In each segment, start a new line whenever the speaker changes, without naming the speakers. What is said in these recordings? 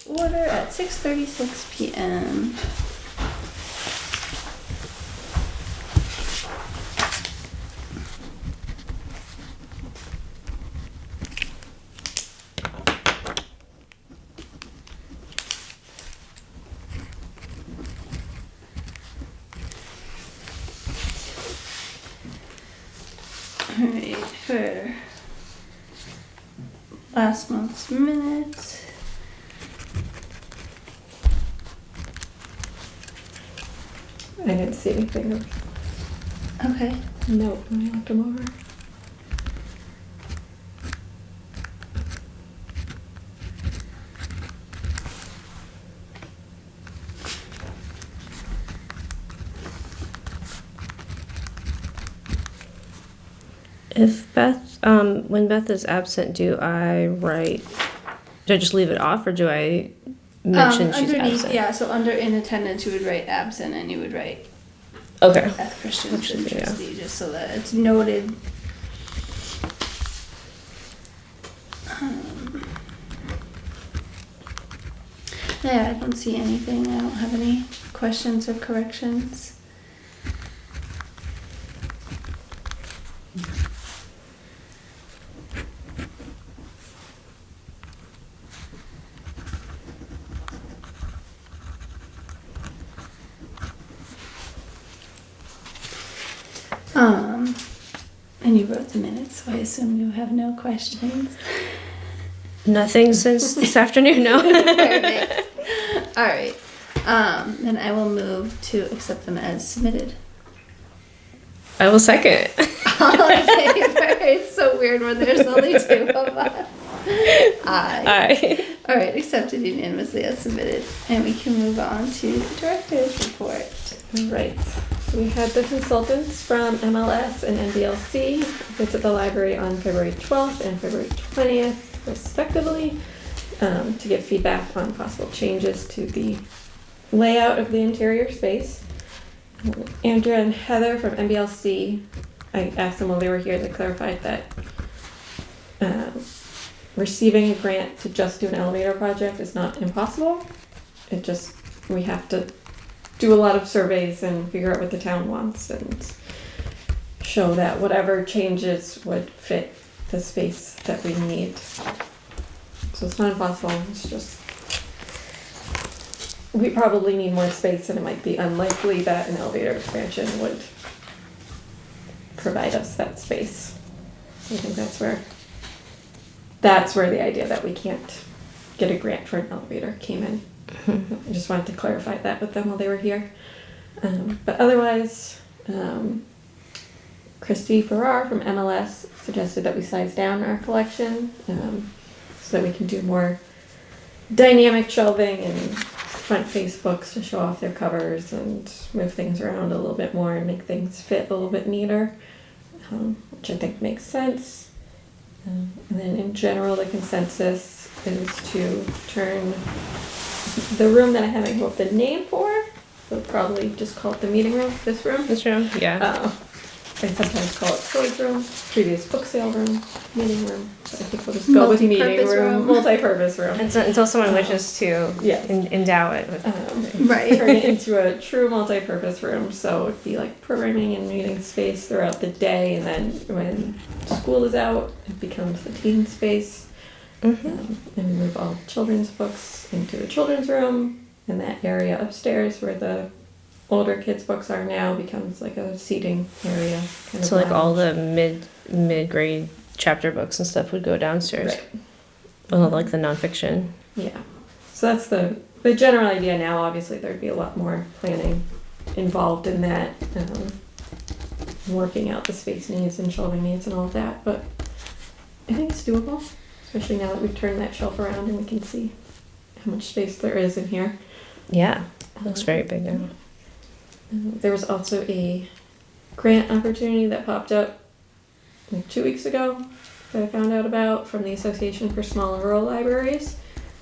Order at 6:36 p.m. Alright, for last month's minutes.
I didn't see anything.
Okay.
No, when I looked them over.
If Beth, when Beth is absent, do I just leave it off, or do I mention she's
Underneath,
absent?
yeah, so under in attendance you would write absent and you would write
Okay.
Beth Christensen,
Yeah.
trustee, just so that it's noted. Yeah, I don't see anything. I don't have any questions or corrections. And you wrote the minutes, so I assume you have no questions.
Nothing since this afternoon, no.
Perfect. All right. Then I will move to accept them as submitted.
I will second.
All in favor? It's so weird when there's only two of us. Aye.
Aye.
All right, accepted unanimously as submitted. And we can move on to the director's report.
Right. We had the consultants from MLS and NBLC visit the library on February 12th and February 20th, respectively, to give feedback on possible changes to the layout of the interior space. Andrea and Heather from NBLC, I asked them while they were here, they clarified that receiving a grant to just do an elevator project is not impossible. We have to do a lot of surveys and figure out what the town wants and show that whatever changes would fit the space that we need. So it's not impossible, it's just we probably need more space, and it might be unlikely that an elevator expansion would provide us that space. So I think that's where the idea that we can't get a grant for an elevator came in. I just wanted to clarify that with them while they were here. But otherwise, Christy Farrar from MLS suggested that we size down our collection so that we can do more dynamic shelving and front face books to show off their covers and move things around a little bit more and make things fit a little bit neater, which I think makes sense. And then in general, the consensus is to turn the room that I haven't come up with a name for, we'll probably just call it the meeting room, this room.
This room? Yeah.
I sometimes call it storage room, previous book sale room, meeting room, but I think we'll just go with meeting
Multi-purpose
room, multi-purpose room.
Until someone wishes to
Yes.
endow it with.
Right.
Turn it into a true multi-purpose room, so it'd be like programming and meeting space throughout the day, and then when school is out, it becomes the teen space. And we move all children's books into the children's room, and that area upstairs where the older kids' books are now becomes like a seating area.
So like all the mid-grade chapter books and stuff would go downstairs.
Right.
Well, like the nonfiction.
Yeah. So that's the general idea now. Obviously, there'd be a lot more planning involved in that, working out the space needs and shelving needs and all of that. But I think it's doable, especially now that we've turned that shelf around and we can see how much space there is in here.
Yeah, it looks very big now.
There was also a grant opportunity that popped up like 2 weeks ago that I found out about from the Association for Small and Rural Libraries.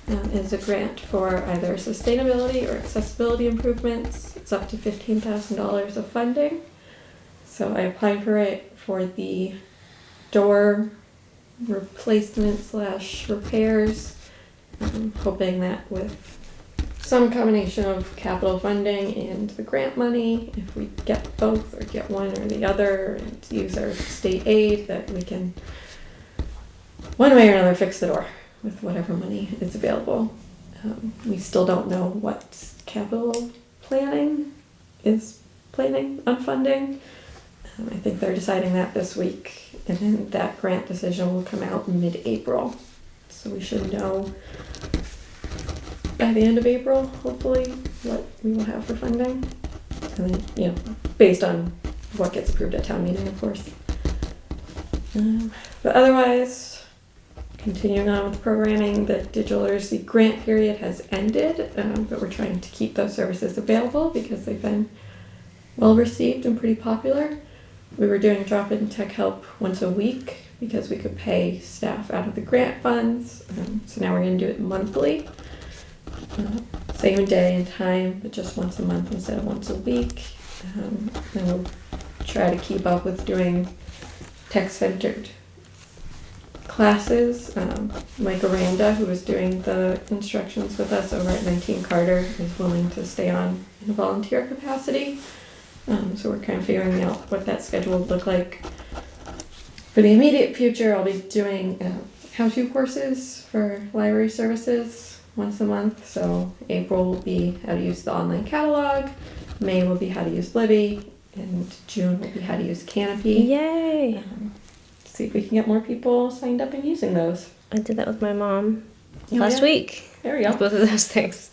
It's a grant for either sustainability or accessibility improvements. It's up to $15,000 of funding. So I applied for it for the door replacement / repairs I'm hoping that with some combination of capital funding and the grant money, if we get both or get one or the other and use our state aid, that we can one way or another fix the door with whatever money is available. We still don't know what capital planning is planning on funding. I think they're deciding that this week, and then that grant decision will come out mid-April. So we should know by the end of April, hopefully, what we will have for funding. And then, you know, based on what gets approved at town meeting, of course. But otherwise, continuing on with programming, the digital literacy grant period has ended, but we're trying to keep those services available because they've been well received and pretty popular. We were doing drop-in tech help once a week because we could pay staff out of the grant funds. So now we're going to do it monthly. Same day and time, but just once a month instead of once a week. And we'll try to keep up with doing tech-centered classes. Mike Aranda, who was doing the instructions with us over at 19 Carter, is willing to stay on in a volunteer capacity. So we're kind of figuring out what that schedule would look like. For the immediate future, I'll be doing how-to courses for library services once a month. So April will be how to use the online catalog, May will be how to use Libby, and June will be how to use Canopy.
Yay!
See if we can get more people signed up and using those.
I did that with my mom
Oh,
last
yeah.
week.
There we go.
Both of those things.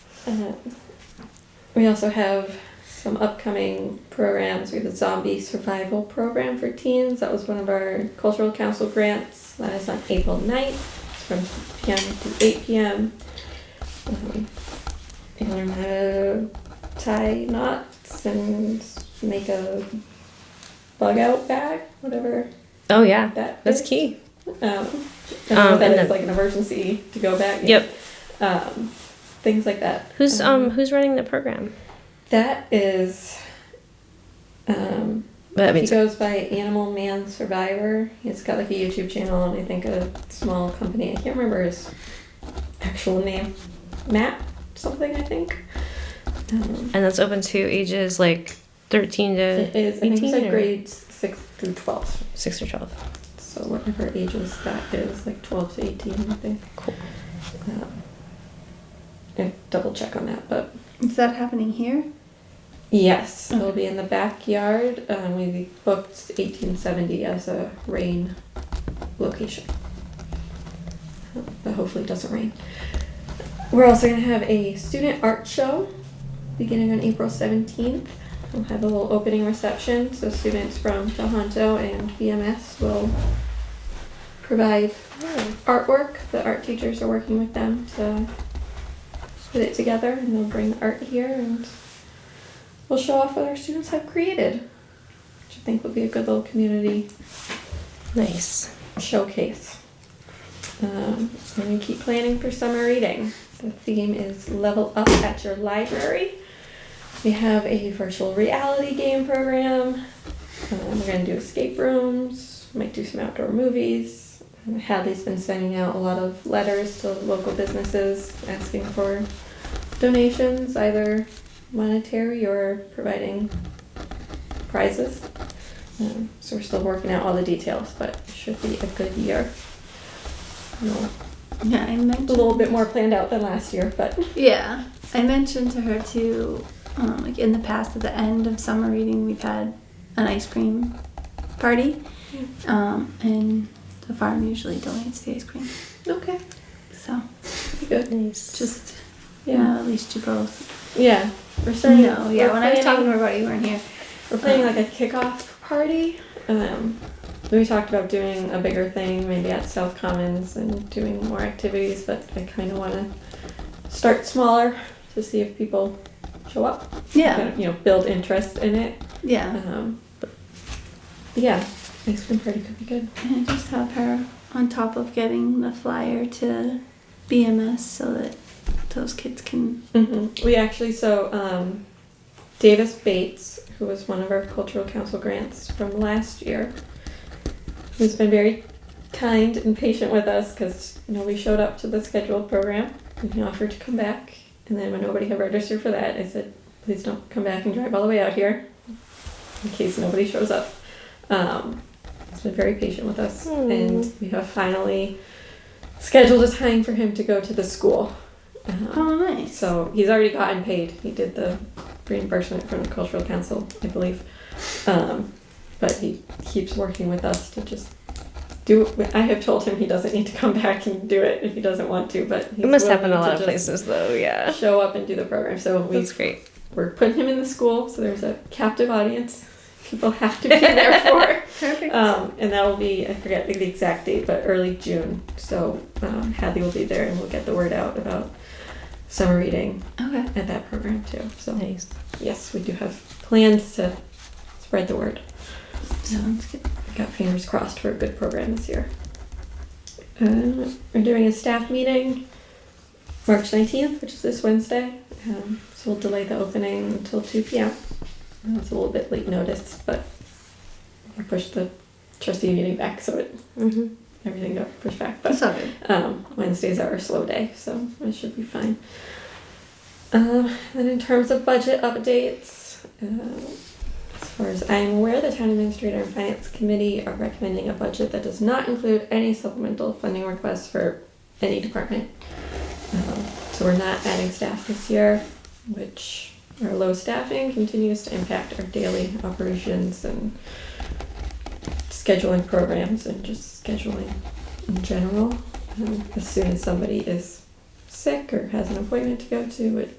We also have some upcoming programs. We have the zombie survival program for teens. That was one of our cultural council grants. That is on April 9th. It's from 6 p.m. to 8 p.m. You learn how to tie knots and make a bug out bag, whatever
Oh yeah,
that's
key.
that
and
is
then-
like an emergency to go back.
Yep.
Things like that.
Who's running the program?
That is.
That
He
means
goes by Animal Man Survivor. He's got like a YouTube channel and I think a small company. I can't remember his actual name. Matt something, I think.
and that's open to ages like 13 to
It is. I think
18
it's like
or
grades 6 through 12.
6 or 12.
So whatever ages that is, like 12 to 18, I think.
Cool.
I double check on that, but
Is that happening here?
yes, it'll be in the backyard. We booked 1870 as a rain location. But hopefully it doesn't rain. We're also going to have a student art show beginning on April 17th. We'll have a little opening reception, so students from Tohoto and BMS will provide artwork. The art teachers are working with them to put it together, and they'll bring the art here and we'll show off what our students have created, which I think will be a good little community
Nice.
showcase. And we keep planning for summer reading. The theme is Level Up at Your Library. We have a virtual reality game program. We're going to do escape rooms, might do some outdoor movies. Hadley's been sending out a lot of letters to local businesses asking for donations, either monetary or providing prizes. So we're still working out all the details, but it should be a good year.
Yeah, I
A
mentioned
little bit more planned out than last year, but
Yeah, I mentioned to her too, like in the past at the end of summer reading, we've had an ice cream party, and the farm usually donates the ice cream.
okay,
So
good.
Nice.
just
Yeah,
at least you both
yeah. We're starting.
know. Yeah,
we're
when I was talking
planning-
to her about it, you weren't here.
We're planning like a kickoff party. We talked about doing a bigger thing, maybe at South Commons, and doing more activities, but I kind of want to start smaller to see if people show up.
Yeah,
Build interest in it.
yeah.
But yeah, ice cream party could be good.
And just have her on top of getting the flyer to BMS so that those kids can.
We actually, Davis Bates, who was one of our cultural council grants from last year, who's been very kind and patient with us because we showed up to the scheduled program and he offered to come back. And then when nobody had registered for that, I said, please don't come back and drive all the way out here in case nobody shows up. He's been very patient with us, and we have finally scheduled a time for him to go to the school.
Oh, nice.
So he's already gotten paid. He did the reimbursement from the Cultural Council, I believe. But he keeps working with us to just do it. I have told him he doesn't need to come back and do it if he doesn't want to, but he's
It must
willing
happen in a lot
to
of
just
places, though. Yeah,
show up and do the program. So
that's great.
we're putting him in the school, so there's a captive audience people have to be there for.
Perfect.
And that will be, I forget the exact date, but early June. So Hadley will be there, and we'll get the word out about summer reading
Okay.
at that program too. So
Nice.
yes, we do have plans to spread the word.
Sounds good.
Got fingers crossed for a good program this year. We're doing a staff meeting March 19th, which is this Wednesday. So we'll delay the opening until 2 p.m. It's a little bit late notice, but we pushed the trustee meeting back, so everything got pushed back. But
That's all good.
Wednesdays are a slow day, so it should be fine. Then in terms of budget updates, as far as I am aware, the Town Administrator and Finance Committee are recommending a budget that does not include any supplemental funding requests for any department. So we're not adding staff this year, which our low staffing continues to impact our daily operations and scheduling programs and just scheduling in general. As soon as somebody is sick or has an appointment to go to,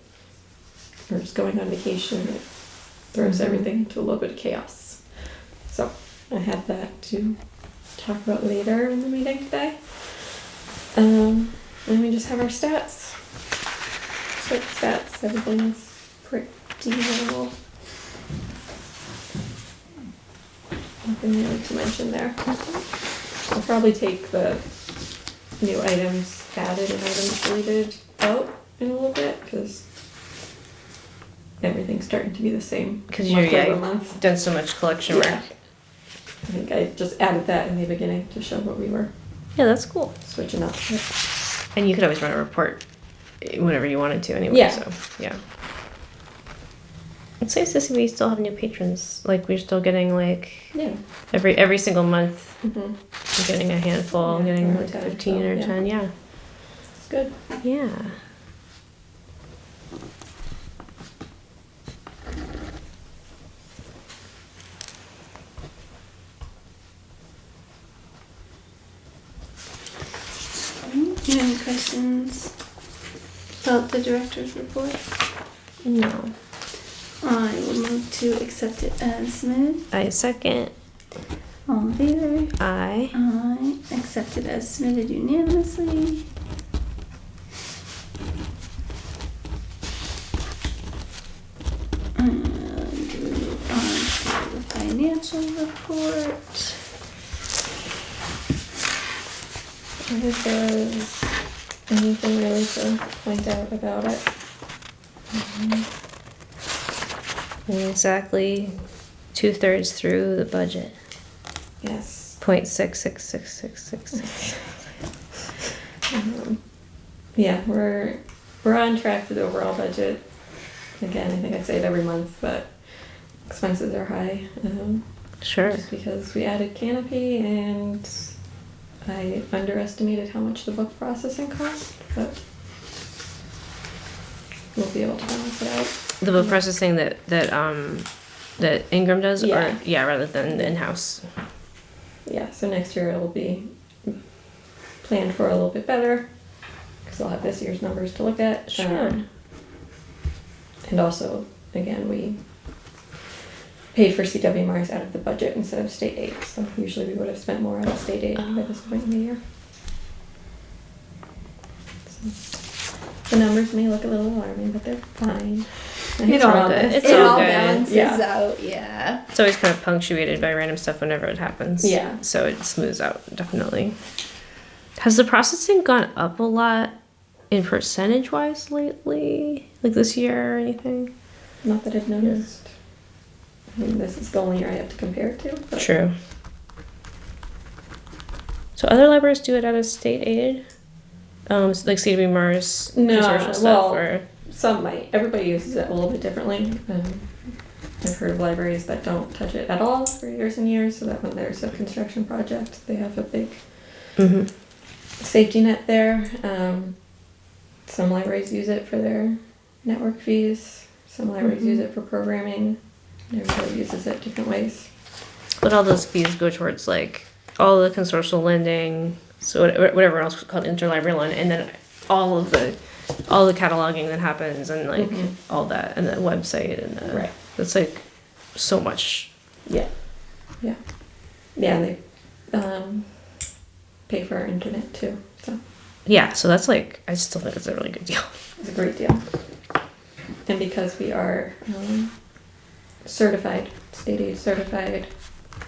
or is going on vacation, it throws everything into a little bit of chaos. So I have that to talk about later in the meeting today. And we just have our stats. Quick stats, everything's pretty normal. Nothing really to mention there. I'll probably take the new items added and items deleted out in a little bit, because everything's starting to be the same
Because
month
you're
over month.
done so much collection
Yeah.
work.
I think I just added that in the beginning to show what we were
Yeah, that's cool.
switching up.
And you could always run a report whenever you wanted to anyway.
Yeah.
So yeah. It's nice to see we still have new patrons. Like we're still getting like
Yeah.
every single month,
Mm-hmm.
we're getting a handful,
Yeah,
getting
around
like
10 or
15 or
12, yeah.
10. Yeah.
It's good.
Yeah.
You have any questions about the director's report?
No.
I will move to accept it as submitted.
I second.
All in favor?
I.
I accept it as submitted unanimously. And we move on to the financial report.
I think there's anything really to point out about it.
We're exactly 2/3 through the budget.
Yes.
0.666666.
Yeah, we're on track for the overall budget. Again, I think I say it every month, but expenses are high.
Sure.
Just because we added canopy and I underestimated how much the book processing cost, but we'll be able to balance it out.
The book processing that Ingram does,
Yeah.
or yeah, rather than in-house.
Yeah, so next year it'll be planned for a little bit better, because I'll have this year's numbers to look at.
Sure.
And also, again, we paid for CWMRs out of the budget instead of state aid, so usually we would have spent more out of state aid by this point in the year. So, the numbers may look a little alarming, but they're fine.
It all
good. It's
it
all
all
good.
balances
Yeah.
out, yeah.
It's always kind of punctuated by random stuff whenever it happens.
Yeah.
So it smooths out, definitely. Has the processing gone up a lot in percentage-wise lately? Like this year or anything?
Not that I've noticed. I mean, this is the only year I have to compare it to. But
True. So other libraries do it out of state aid? like CW Mars
No,
consortial stuff,
well,
or
some might. Everybody uses it a little bit differently. I've heard of libraries that don't touch it at all for years and years, so that when there's a construction project, they have a big
mm-hmm.
safety net there. Some libraries use it for their network fees. Some libraries use it for programming. Everybody uses it different ways.
But all those fees go towards like all the consortial lending, so whatever else called interlibrary loan, and then all the cataloging that happens and like all that, and the website and the,
Right.
It's like so much.
Yeah. And they pay for our internet too. So
Yeah, so that's like, I still think it's a really good deal.
it's a great deal. And because we are certified, state aid certified,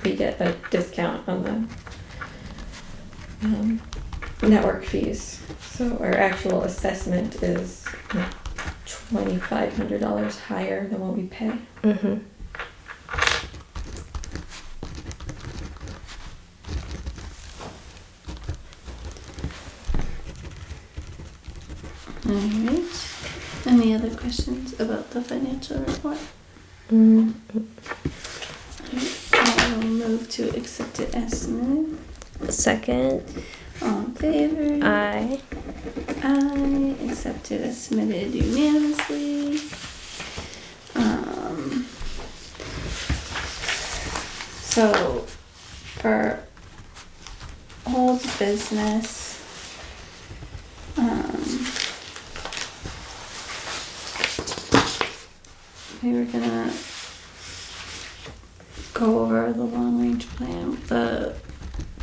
we get a discount on the network fees. So our actual assessment is $2,500 higher than what we pay.
Mm-hmm.
Alright. Any other questions about the financial report?
Mm-hmm.
I will move to accept it as submitted.
Second,
All in favor?
I.
Aye. Accept it as submitted unanimously. So for old business, we were gonna go over the long range plan, but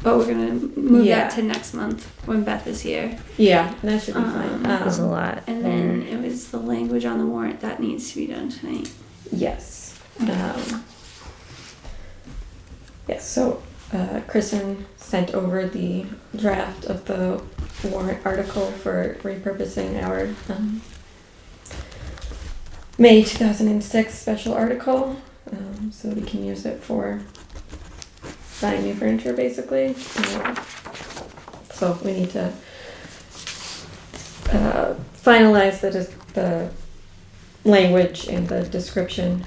we're gonna move that to next month when Beth is here.
Yeah, that should be fine.
There's a lot.
And then it was the language on the warrant that needs to be done tonight.
Yes. Yes, so Kristen sent over the draft of the warrant article for repurposing our May 2006 special article, so we can use it for buying new furniture, basically. So we need to finalize the language and the description.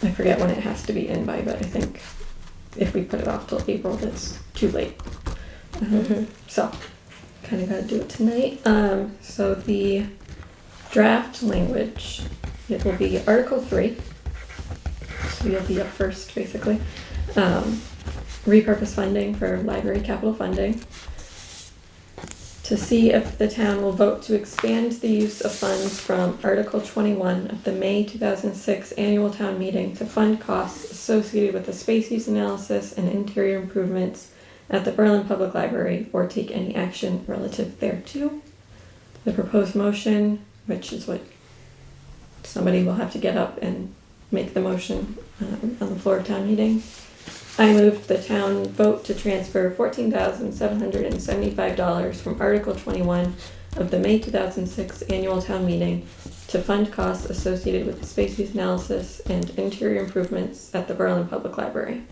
I forget when it has to be in by, but I think if we put it off till April, that's too late. So, kind of got to do it tonight. So the draft language, it will be Article 3. So you'll be up first, basically. Repurpose funding for library capital funding. To see if the town will vote to expand the use of funds from Article 21 of the May 2006 annual town meeting to fund costs associated with the space use analysis and interior improvements at the Berlin Public Library, or take any action relative thereto. The proposed motion, which is what somebody will have to get up and make the motion on the floor of town meeting. I moved the town vote to transfer $14,775 from Article 21 of the May 2006 annual town meeting to fund costs associated with the space use analysis and interior improvements at the Berlin Public Library.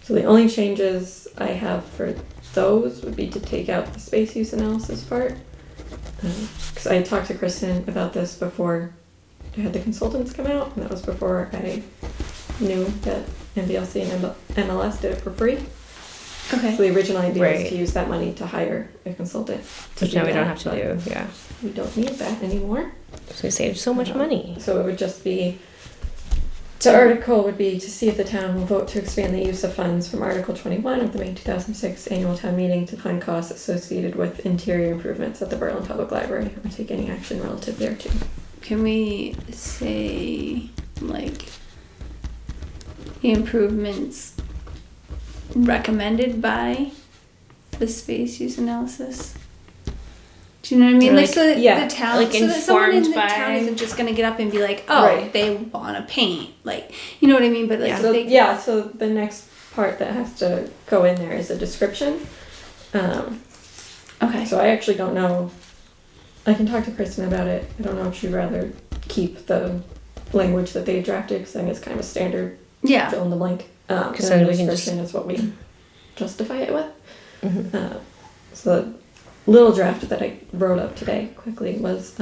So the only changes I have for those would be to take out the space use analysis part. Because I talked to Kristen about this before I had the consultants come out, and that was before I knew that MBLC and MLS did it for free.
Okay.
So the original idea was
Right.
to use that money to hire a consultant.
Which now we don't have to
but
do, yeah.
We don't need that anymore.
So we saved so much money.
So it would just be, the article would be to see if the town will vote to expand the use of funds from Article 21 of the May 2006 annual town meeting to fund costs associated with interior improvements at the Berlin Public Library, or take any action relative thereto.
Can we say, like, the improvements recommended by the space use analysis? Do you know what I mean?
Or
Like,
like-
so that
yeah,
the town,
like
so that someone in
informed
the
by-
town isn't just gonna get up and be like, oh,
Right.
they want to paint, like, you know what I mean? But like,
So,
they,
so the next part that has to go in there is a description.
okay,
So I actually don't know. I can talk to Kristen about it. I don't know if she'd rather keep the language that they drafted, because I think it's kind of a standard
yeah,
fill in the blank.
Because
And
then
the
we can
description is what we justify it with. So the little draft that I wrote up today quickly was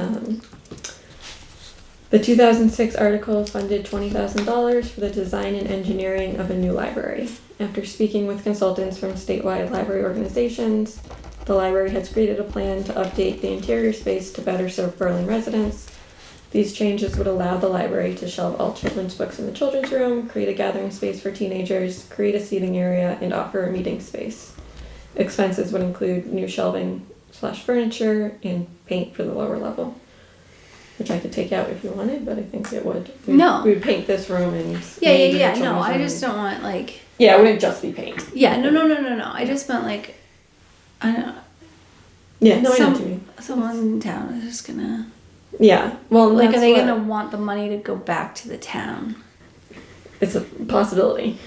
the 2006 article funded $20,000 for the design and engineering of a new library. After speaking with consultants from statewide library organizations, the library has created a plan to update the interior space to better serve Berlin residents. These changes would allow the library to shelve all children's books in the children's room, create a gathering space for teenagers, create a seating area, and offer a meeting space. Expenses would include new shelving/furniture and paint for the lower level, which I could take out if you wanted, but I think it would.
No.
We would paint this room and
Yeah.
maybe the
No,
children's
I
room.
just don't want like.
Yeah, it wouldn't just be paint.
Yeah, no. I just meant like, I don't know.
Yeah, no, I know what you mean.
Someone in town is just gonna.
Yeah, well,
Like, are
that's
they
what-
gonna want the money to go back to the town?
It's a possibility.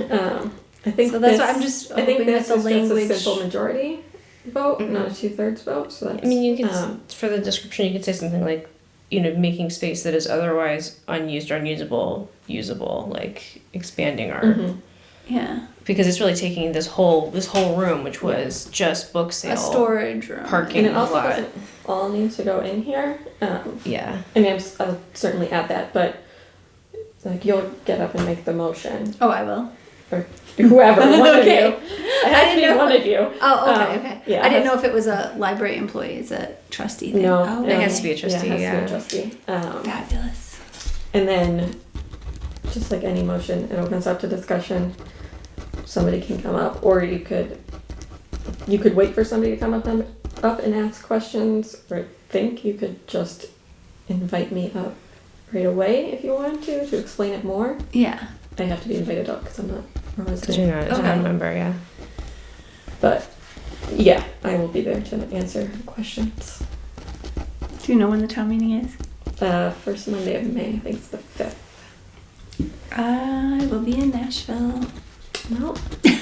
I think
So that's
this,
why I'm just
I think
hoping
this
that the
is just
language-
a simple majority vote, not a 2/3 vote. So that's.
I mean, you can for the description, you could say something like, making space that is otherwise unused or unusable usable, like expanding our
Yeah,
because it's really taking this whole room, which was just book sale,
a storage room.
parking
and it also
lot.
doesn't all need to go in here.
Yeah.
I mean, I'll certainly add that, but like you'll get up and make the motion,
Oh, I will.
or whoever, one
Okay.
of you. It has to be
didn't know-
one of you.
Oh, okay.
yeah,
I didn't
it
know if it was a library employee, it's a trustee thing.
No,
Oh,
It
okay.
has to be a trustee.
Yeah, it
Yeah.
has to be a trustee.
Fabulous.
And then, just like any motion, it opens up to discussion. Somebody can come up, or you could wait for somebody to come up and ask questions, or I think you could just invite me up right away if you want to explain it more.
Yeah.
I have to be invited up because I'm not a
Because
resident.
you're not a
Okay.
town member. Yeah.
But yeah, I will be there to answer questions.
Do you know when the town meeting is?
First Monday of May, I think it's the 5th.
I will be in Nashville.
No,
I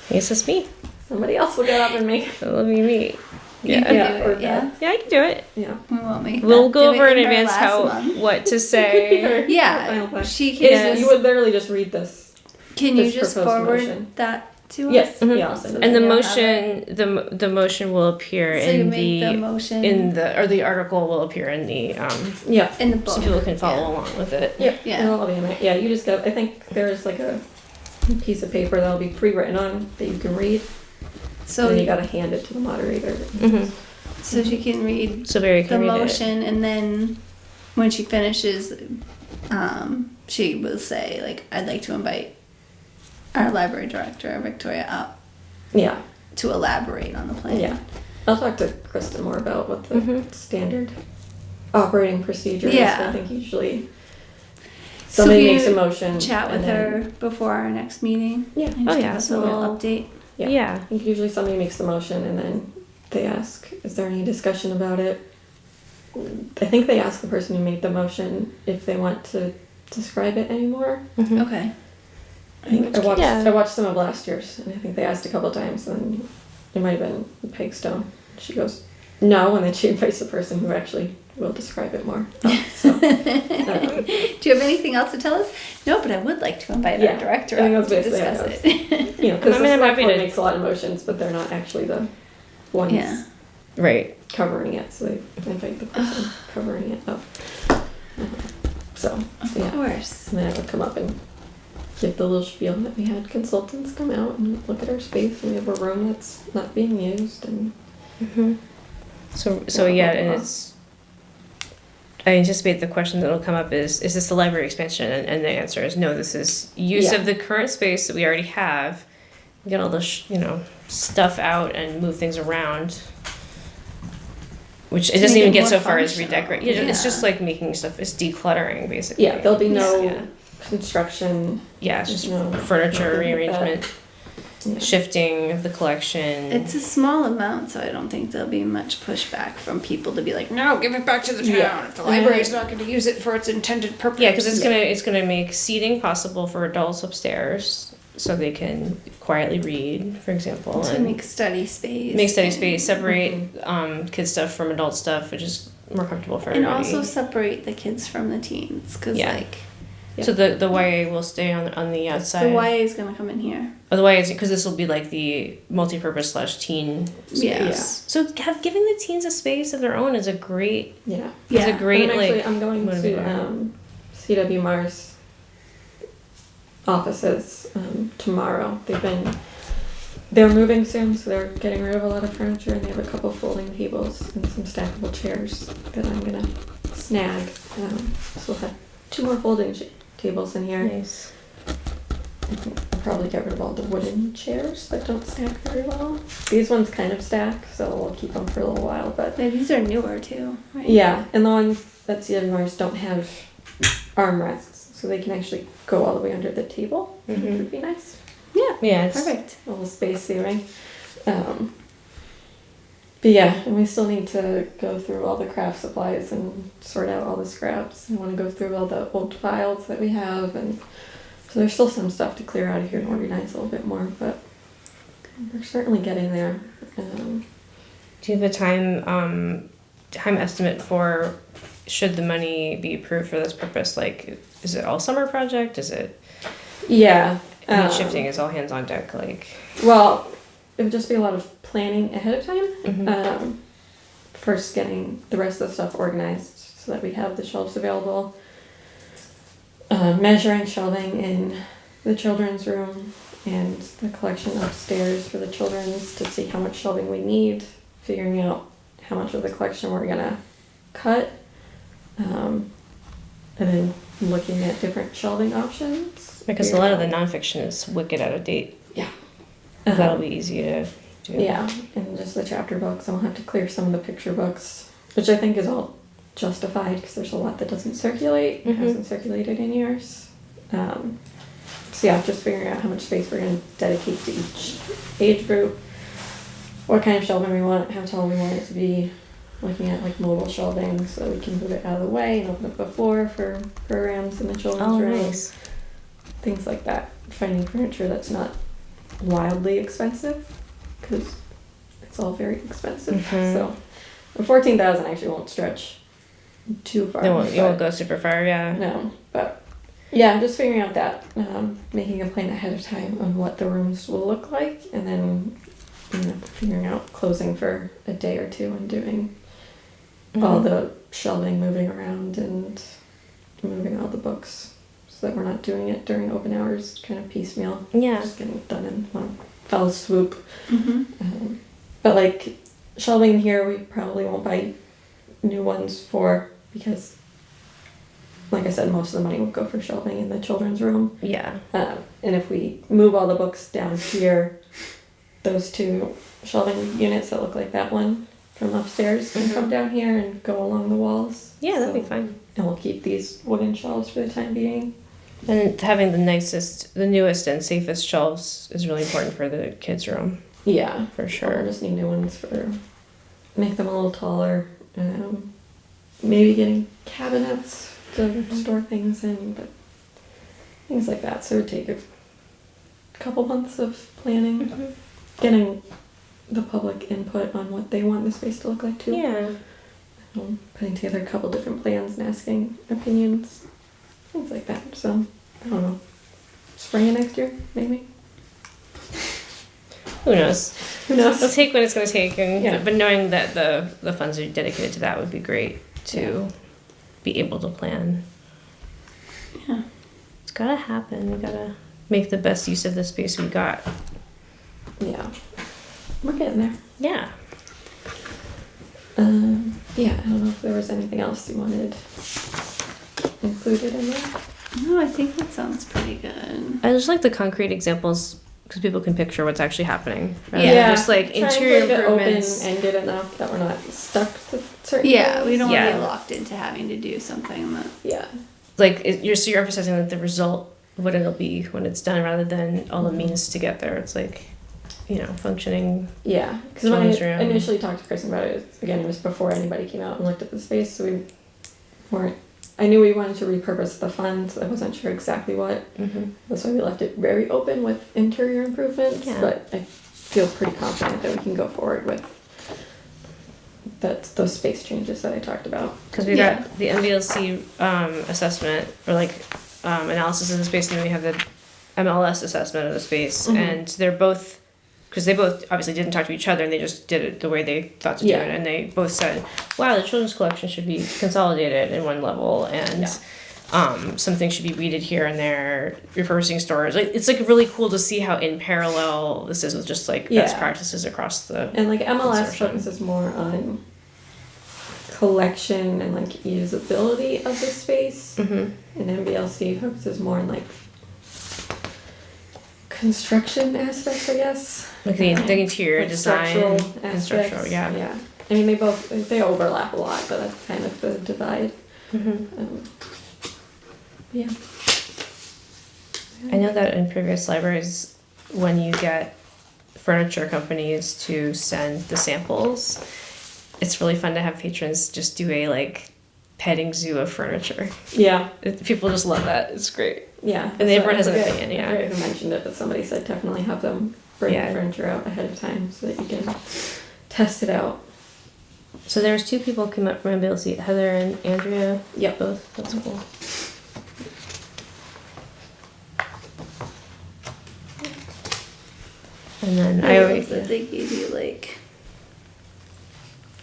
guess it's me.
somebody else will get up and make.
It'll be me.
You
Yeah.
can
Yeah,
do
or
it, yeah.
Yeah, I can do it.
Yeah.
We won't make
We'll
that.
go
Did
over
it
in
our
advance
last month.
what to say.
Yeah. She can
It's-
just,
you would literally just read this.
can you
this
just
proposed
forward
motion.
that to us?
Yes.
Mhm.
Yeah, I'll send it.
And the
You'll have
motion, the motion will appear
So you
in
make the
the
motion
the article will appear in the
Yeah.
in the book.
so people can follow along with it.
Yep.
Yeah.
It'll all be in there. Yeah. You just go. I think there's like a piece of paper that'll be pre-written on that you can read.
So
and then you gotta hand it to the moderator.
Mm-hmm.
so she can read
So Barry
the
can read it.
motion, and then when she finishes, she will say like, "I'd like to invite our library director Victoria up
Yeah.
to elaborate on the plan."
Yeah. I'll talk to Kristen more about what the
Mhm.
standard operating procedure
Yeah.
is. I think usually
So
somebody
you
makes a motion.
Chat
and
with
then-
her before our next meeting.
Yeah.
And
Oh,
just
yeah,
give us a little update.
Yeah.
Yeah.
I think usually somebody makes the motion and then they ask, is there any discussion about it? I think they ask the person who made the motion if they want to describe it anymore.
Mhm.
Okay.
I think I watched
Yeah.
I watched some of last year's and I think they asked a couple of times and it might have been Pegstone. She goes, no, and then she invites the person who actually will describe it more. So,
Do you have anything else to tell us? No, but I would like to invite
Yeah,
our director
I think
up
that's
to
basically
discuss
how
it.
you know, because
I mean,
the
I'm
select
happy
board
to-
makes a lot of motions, but they're not actually the ones
Yeah.
Right.
covering it, so they invite the person covering it up. So,
Of
yeah.
course.
And then I would come up and give the little spiel that we had consultants come out and look at our space, and we have a room that's not being used, and
Mm-hmm. So
Blah,
yeah,
blah,
and
blah.
it's. I anticipate the question that'll come up is this the library expansion? And the answer is no. This is use
Yeah.
of the current space that we already have. Get all the stuff out and move things around. Which it
To
doesn't
make
even
it
get
more
so far as
functional.
redecorate. Yeah, it's just
Yeah.
like making stuff. It's decluttering basically.
yeah, there'll be no
Yeah.
construction.
Yeah, it's just
No,
furniture
nothing like
rearrangement,
Yeah.
shifting of the collection.
It's a small amount, so I don't think there'll be much pushback from people to be like, no, give it back to the town.
Yeah.
If the library's not going to use it for its intended purpose.
Yeah, because it's gonna make seating possible for adults upstairs, so they can quietly read, for example,
to
and
make study space.
make study space, separate kids stuff from adult stuff, which is more comfortable for
And
everybody.
also separate the kids from the teens, because
Yeah.
like
So the YA will stay on the outside.
The YA is gonna come in here.
Oh, the YA is because this will be like the multi-purpose / teen space.
Yeah.
So giving the teens a space of their own is a great.
Yeah.
Is a great
I'm going to CW Mars offices tomorrow. They're moving soon, so they're getting rid of a lot of furniture, and they have a couple folding tables and some stackable chairs that I'm gonna snag. So we'll have 2 more folding tables in here.
Nice.
I'll probably get rid of all the wooden chairs that don't stack very well. These ones kind of stack, so we'll keep them for a little while. But
Yeah, these are newer too, right?
yeah, and the ones that CW Mars don't have armrests, so they can actually go all the way under the table, which would be nice.
Yeah, it's
Perfect.
A little space saving. But yeah, and we still need to go through all the craft supplies and sort out all the scraps. I want to go through all the old files that we have, and so there's still some stuff to clear out of here and organize a little bit more, but we're certainly getting there.
Do you have a time estimate for should the money be approved for this purpose? Like, is it all summer project? Is it?
Yeah.
I mean, shifting is all hands on deck. Like,
Well, it would just be a lot of planning ahead of time.
Mhm.
First, getting the rest of the stuff organized so that we have the shelves available. Measuring shelving in the children's room and the collection upstairs for the children's to see how much shelving we need. Figuring out how much of the collection we're gonna cut. And then looking at different shelving options.
because a lot of the nonfiction is wicked out of date.
Yeah.
That'll be easy to do.
Yeah, and just the chapter books. I'll have to clear some of the picture books, which I think is all justified because there's a lot that doesn't circulate. It hasn't circulated in years. So yeah, just figuring out how much space we're going to dedicate to each age group, what kind of shelving we want, how tall we want it to be, looking at like mobile shelving so we can move it out of the way and open up the floor for programs in the children's room.
Nice.
Things like that. Finding furniture that's not wildly expensive because it's all very expensive. So the 14,000 actually won't stretch too far.
You won't go super far, yeah.
No, but yeah, just figuring out that, making a plan ahead of time on what the rooms will look like, and then figuring out closing for a day or two and doing all the shelving, moving around, and moving all the books. So that we're not doing it during open hours, kind of piecemeal.
Yeah.
Just getting it done in one fell swoop. But like shelving in here, we probably won't buy new ones because, like I said, most of the money will go for shelving in the children's room.
Yeah.
And if we move all the books down here, those 2 shelving units that look like that one from upstairs can come down here and go along the walls.
Yeah, that'd be fine.
And we'll keep these wooden shelves for the time being.
And having the newest and safest shelves is really important for the kids' room.
Yeah,
For
we'll
sure.
just need new ones make them a little taller. Maybe getting cabinets to store things in, but things like that. So it would take a couple months of planning, getting the public input on what they want the space to look like too.
Yeah.
Putting together a couple different plans and asking opinions, things like that. So I don't know, spring of next year maybe.
Who knows?
Who knows?
We'll take what it's going to take, and
Yeah.
but knowing that the funds are dedicated to that would be great to be able to plan.
Yeah.
It's gotta happen. We gotta make the best use of the space we got.
Yeah, we're getting there.
Yeah.
Yeah, I don't know if there was anything else you wanted included in there.
No, I think that sounds pretty good.
I just like the concrete examples because people can picture what's actually happening. rather
Yeah.
than just like
Trying
interior
to leave it
improvements.
open-ended enough that we're not stuck to certain
Yeah,
goals.
we don't want to
Yeah.
be locked into having to do something that.
Yeah.
Like you're emphasizing like the result of what it'll be when it's done, rather than all the means to get there. It's like, functioning.
Yeah, because when
Children's
I
room.
initially talked to Kristen about it, again, it was before anybody came out and looked at the space, so we weren't. I knew we wanted to repurpose the funds. I wasn't sure exactly what. That's why we left it very open with interior improvements.
Yeah.
But I feel pretty confident that we can go forward with those space changes that I talked about.
Because we got the MVLC assessment, or like analysis of the space, and then we have the MLS assessment of the space,
Mhm.
and they're both, because they both obviously didn't talk to each other, and they just did it the way they thought to
Yeah.
do it, and they both said, wow, the children's collection should be consolidated in one level, and something should be weeded here and there, repurposing storage. Like, it's like really cool to see how in parallel this is with just like best
Yeah.
practices across the.
And like MLS
Consortium.
focuses more on collection and like usability of the space,
Mhm.
and MBLC focuses more on like construction aspects, I guess.
Like the interior
Like
design
structural
and structural,
aspects.
yeah.
Yeah. I mean, they overlap a lot, but that's kind of the divide.
Mhm.
Yeah.
I know that in previous libraries, when you get furniture companies to send the samples, it's really fun to have patrons just do a like petting zoo of furniture.
Yeah.
People just love that. It's great.
Yeah.
And everyone has an
I forget-
opinion, yeah.
I forget who mentioned it, but somebody said definitely have them bring
Yeah.
the furniture out ahead of time so that you can test it out.
So there was 2 people who came up from MBLC, Heather and Andrea.
Yep.
Both. That's cool. And then I
I
always
love that they gave you like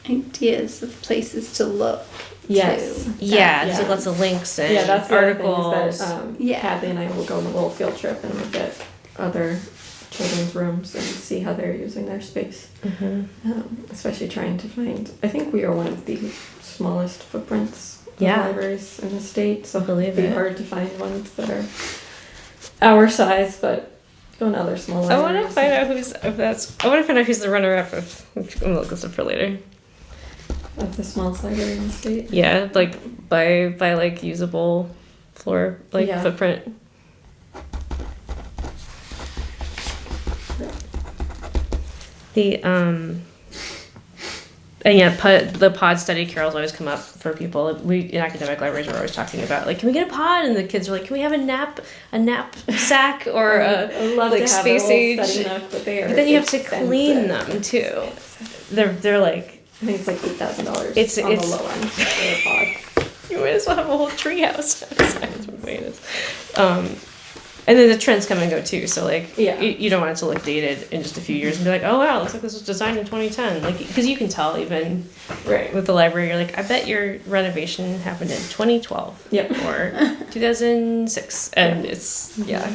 ideas of places to look.
Yes.
too.
yeah, there's like
Yeah.
lots of links and
Yeah, that's the
articles.
other thing is that
Yeah.
Kathy and I will go on a little field trip and look at other children's rooms and see how they're using their space.
Mhm.
Especially trying to find. I think we are one of the smallest footprints of
Yeah.
libraries in the state, so
Believe
it'd be
it.
hard to find ones that are our size, but go to other small
I
libraries.
want to find out I want to find out who's the runner-up of. I'm gonna look this up for later.
Of the smallest library in the state.
Yeah, like by like usable floor like
Yeah.
footprint. The and yeah, the pod study carrels always come up for people. We in academic libraries are always talking about like, can we get a pod? And the kids are like, can we have a nap sack or
I'd love
like
to have
space
a little
age?
study nook, but they are.
But then you have to
expensive.
clean them too. They're like,
I think it's like $8,000.
It's-
on
it's-
the low end for a pod.
you might as well have a whole treehouse outside. That's what it is. And then the trends come and go too. So like,
Yeah.
you don't want it to look dated in just a few years and be like, oh wow, looks like this was designed in 2010. Like, because you can tell even
Right.
with the library, you're like, I bet your renovation happened in 2012
Yep.
or 2006, and it's yeah.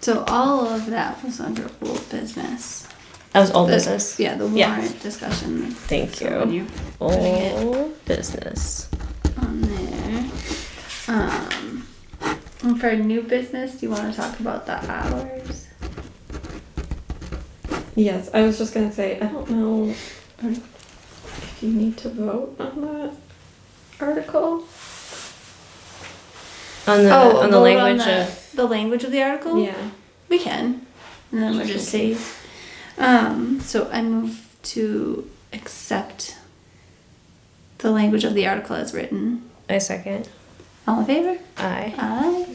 So all of that was under old business.
That was old
The-
business.
Yeah, the
Yeah.
warrant discussion.
Thank
So when
you.
you putting it
Old business.
on there. And for new business, do you want to talk about the hours?
Yes, I was just gonna say, I don't know if you need to vote on that article.
On the
vote
language
on
of
the language of the article.
Yeah.
We can, and then we'll just say. So I move to accept the language of the article as written.
I second.
All in favor?
Aye.
Aye.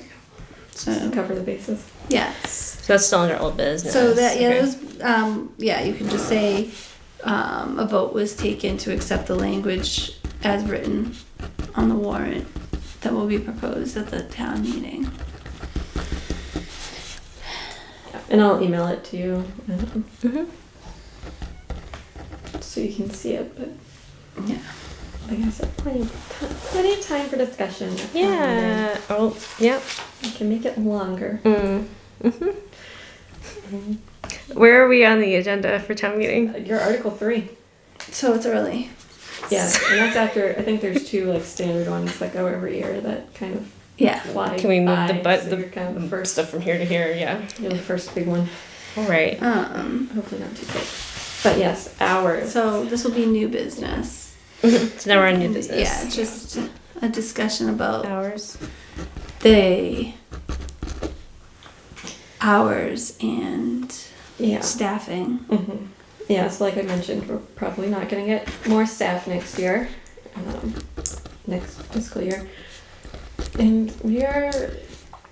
Just to
So
cover the bases.
yes.
So that's still under old business.
So that
Okay.
it was yeah, you can just say a vote was taken to accept the language as written on the warrant that will be proposed at the town meeting.
Yeah. And I'll email it to you
Mhm.
so you can see it. But
Yeah.
like I said, plenty of time for discussion. at town
Yeah. Oh, yeah.
meeting. You can make it longer.
Mm-hmm. Where are we on the agenda for town meeting?
Your Article 3.
So it's early.
Yeah, and that's after, I think there's 2 like standard ones that go every year that kind of
Yeah.
fly
Can we move
by,
the
so you're kind of the first,
stuff from here to here? Yeah.
you're the first big one.
All right.
Hopefully not too quick. But yes, hours.
So this will be new business.
So now we're on new business.
Yeah, it's just a discussion about
Hours.
the hours and
Yeah.
staffing.
Mm-hmm. Yeah, so like I mentioned, we're probably not going to get more staff next year, next fiscal year. And we're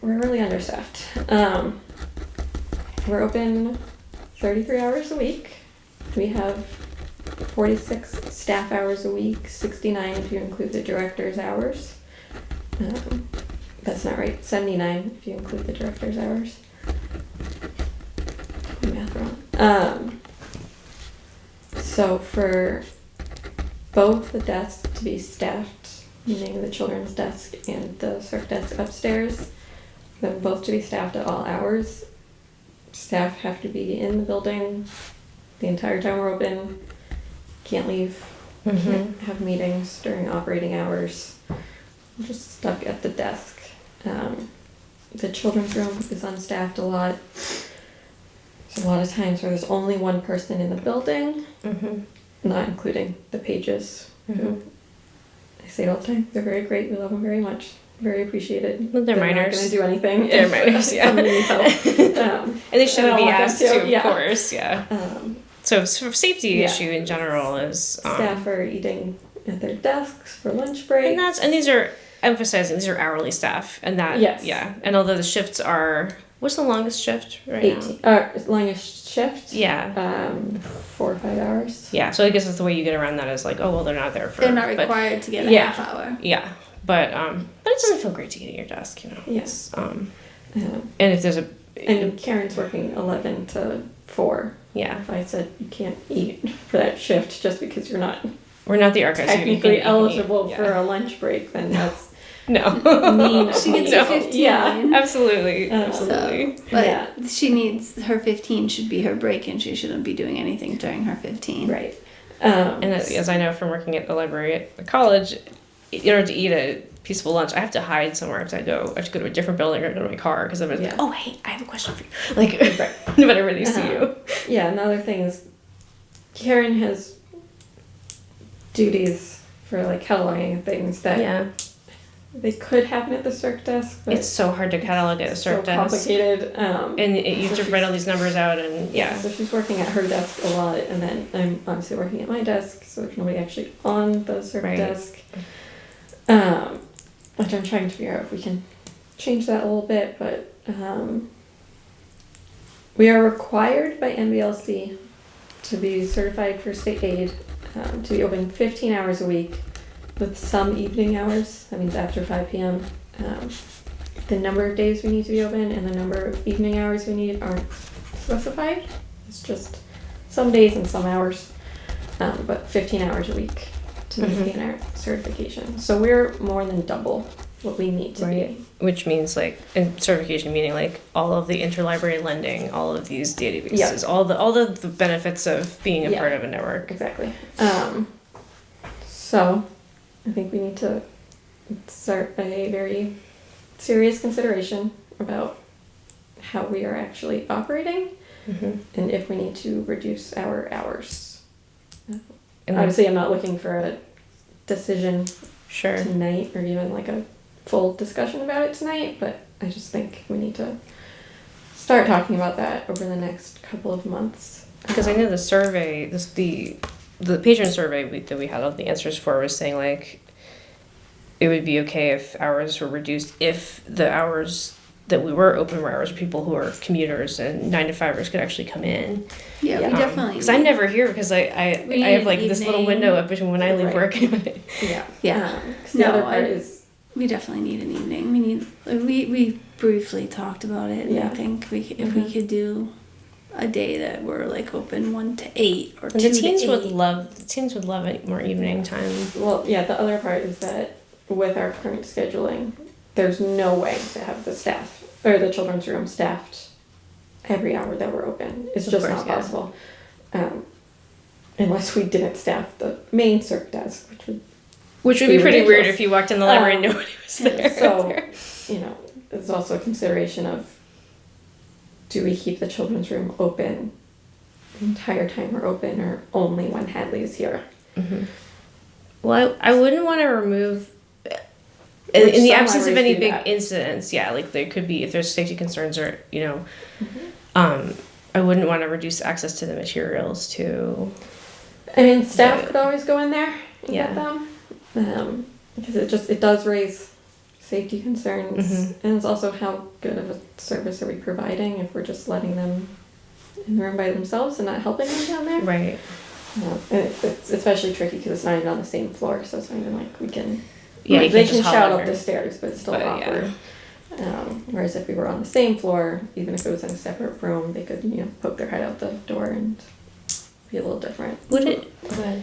really understaffed. We're open 33 hours a week. We have 46 staff hours a week, 69 if you include the director's hours. That's not right. 79 if you include the director's hours. Math wrong. So for both the desks to be staffed, meaning the children's desk and the circ desk upstairs, them both to be staffed at all hours. Staff have to be in the building the entire time we're open. Can't leave. Can't have meetings during operating hours. I'm just stuck at the desk. The children's room is unstaffed a lot. There's a lot of times where there's only one person in the building, not including the pages, who I say it all the time, they're very great. We love them very much. Very appreciated.
They're minors.
Not going to do anything.
They're minors, yeah.
Somebody needs help.
And they shouldn't be asked to,
yeah.
of course, yeah. So for safety issue in general is
staff are eating at their desks for lunch break.
And these are emphasizing these are hourly staff, and that And although the shifts are, what's the longest shift right
18,
now?
Longest shift.
Yeah.
4 or 5 hours.
Yeah. So I guess that's the way you get around that is like, oh well, they're not there for.
They're not required to get a half hour.
Yeah, but it doesn't feel great to get at your desk, you know.
Yes.
And if there's
and Karen's working 11 to 4.
Yeah.
If I said you can't eat for that shift just because you're not
we're not the archives.
technically eligible for a lunch break, then that's
no.
mean.
She gets her 15.
Yeah.
Absolutely.
But she needs her 15 should be her break, and she shouldn't be doing anything during her 15.
Right.
And as I know from working at the library at the college, in order to eat a peaceful lunch, I have to hide somewhere. I have to go to a different building or go to my car because I'm like, oh hey, I have a question for you. Like, whenever they see you.
Yeah. Another thing is, Karen has duties for like cataloging and things that they could happen at the circ desk, but
it's so hard to catalog at a circ desk.
Complicated.
And you have to write all these numbers out, and
so she's working at her desk a lot, and then I'm obviously working at my desk, so there's nobody actually on the circ desk. Which I'm trying to figure out if we can change that a little bit, but we are required by NBLC to be certified for state aid, to be open 15 hours a week with some evening hours. That means after 5 p.m. The number of days we need to be open and the number of evening hours we need aren't specified. It's just some days and some hours, but 15 hours a week to maintain our certification. So we're more than double what we need to be.
Which means like, in certification meaning like all of the interlibrary lending, all of these databases, all the benefits of being a part of a network.
Exactly. So I think we need to start a very serious consideration about how we are actually operating and if we need to reduce our hours. And obviously I'm not looking for a decision tonight or even like a full discussion about it tonight, but I just think we need to start talking about that over the next couple of months.
Because I know the survey, the patron survey that we had all the answers for was saying like it would be okay if hours were reduced if the hours that we were open were hours of people who are commuters and 9-to-5ers could actually come in.
Yeah, we definitely.
Because I'm never here because I have like this little window up between when I leave work.
The other part is
we definitely need an evening. We need we briefly talked about it, and I think if we could do a day that we're like open 1 to 8 or 2 to 8.
The teens would love it more evening time.
Well, the other part is that with our current scheduling, there's no way to have the staff or the children's room staffed every hour that we're open. It's just not possible. Unless we didn't staff the main circ desk, which would
be pretty weird if you walked in the library and nobody was there.
So, there's also a consideration of, do we keep the children's room open the entire time we're open or only when Hadley is here?
Well, I wouldn't want to remove, in the absence of any big incidents, like there could be, if there's safety concerns or, I wouldn't want to reduce access to the materials to...
I mean, staff could always go in there and get them. Because it does raise safety concerns. And it's also how good of a service are we providing if we're just letting them in the room by themselves and not helping them down there.
Right.
And it's especially tricky because it's not even on the same floor, so it's not even like we can
Yeah, you
they
can't
can
just
shout
holler.
up the stairs, but it's still
But,
awkward. Whereas if we were on the same floor, even if it was in a separate room, they could, poke their head out the door and be a little different.
Would it? Go ahead.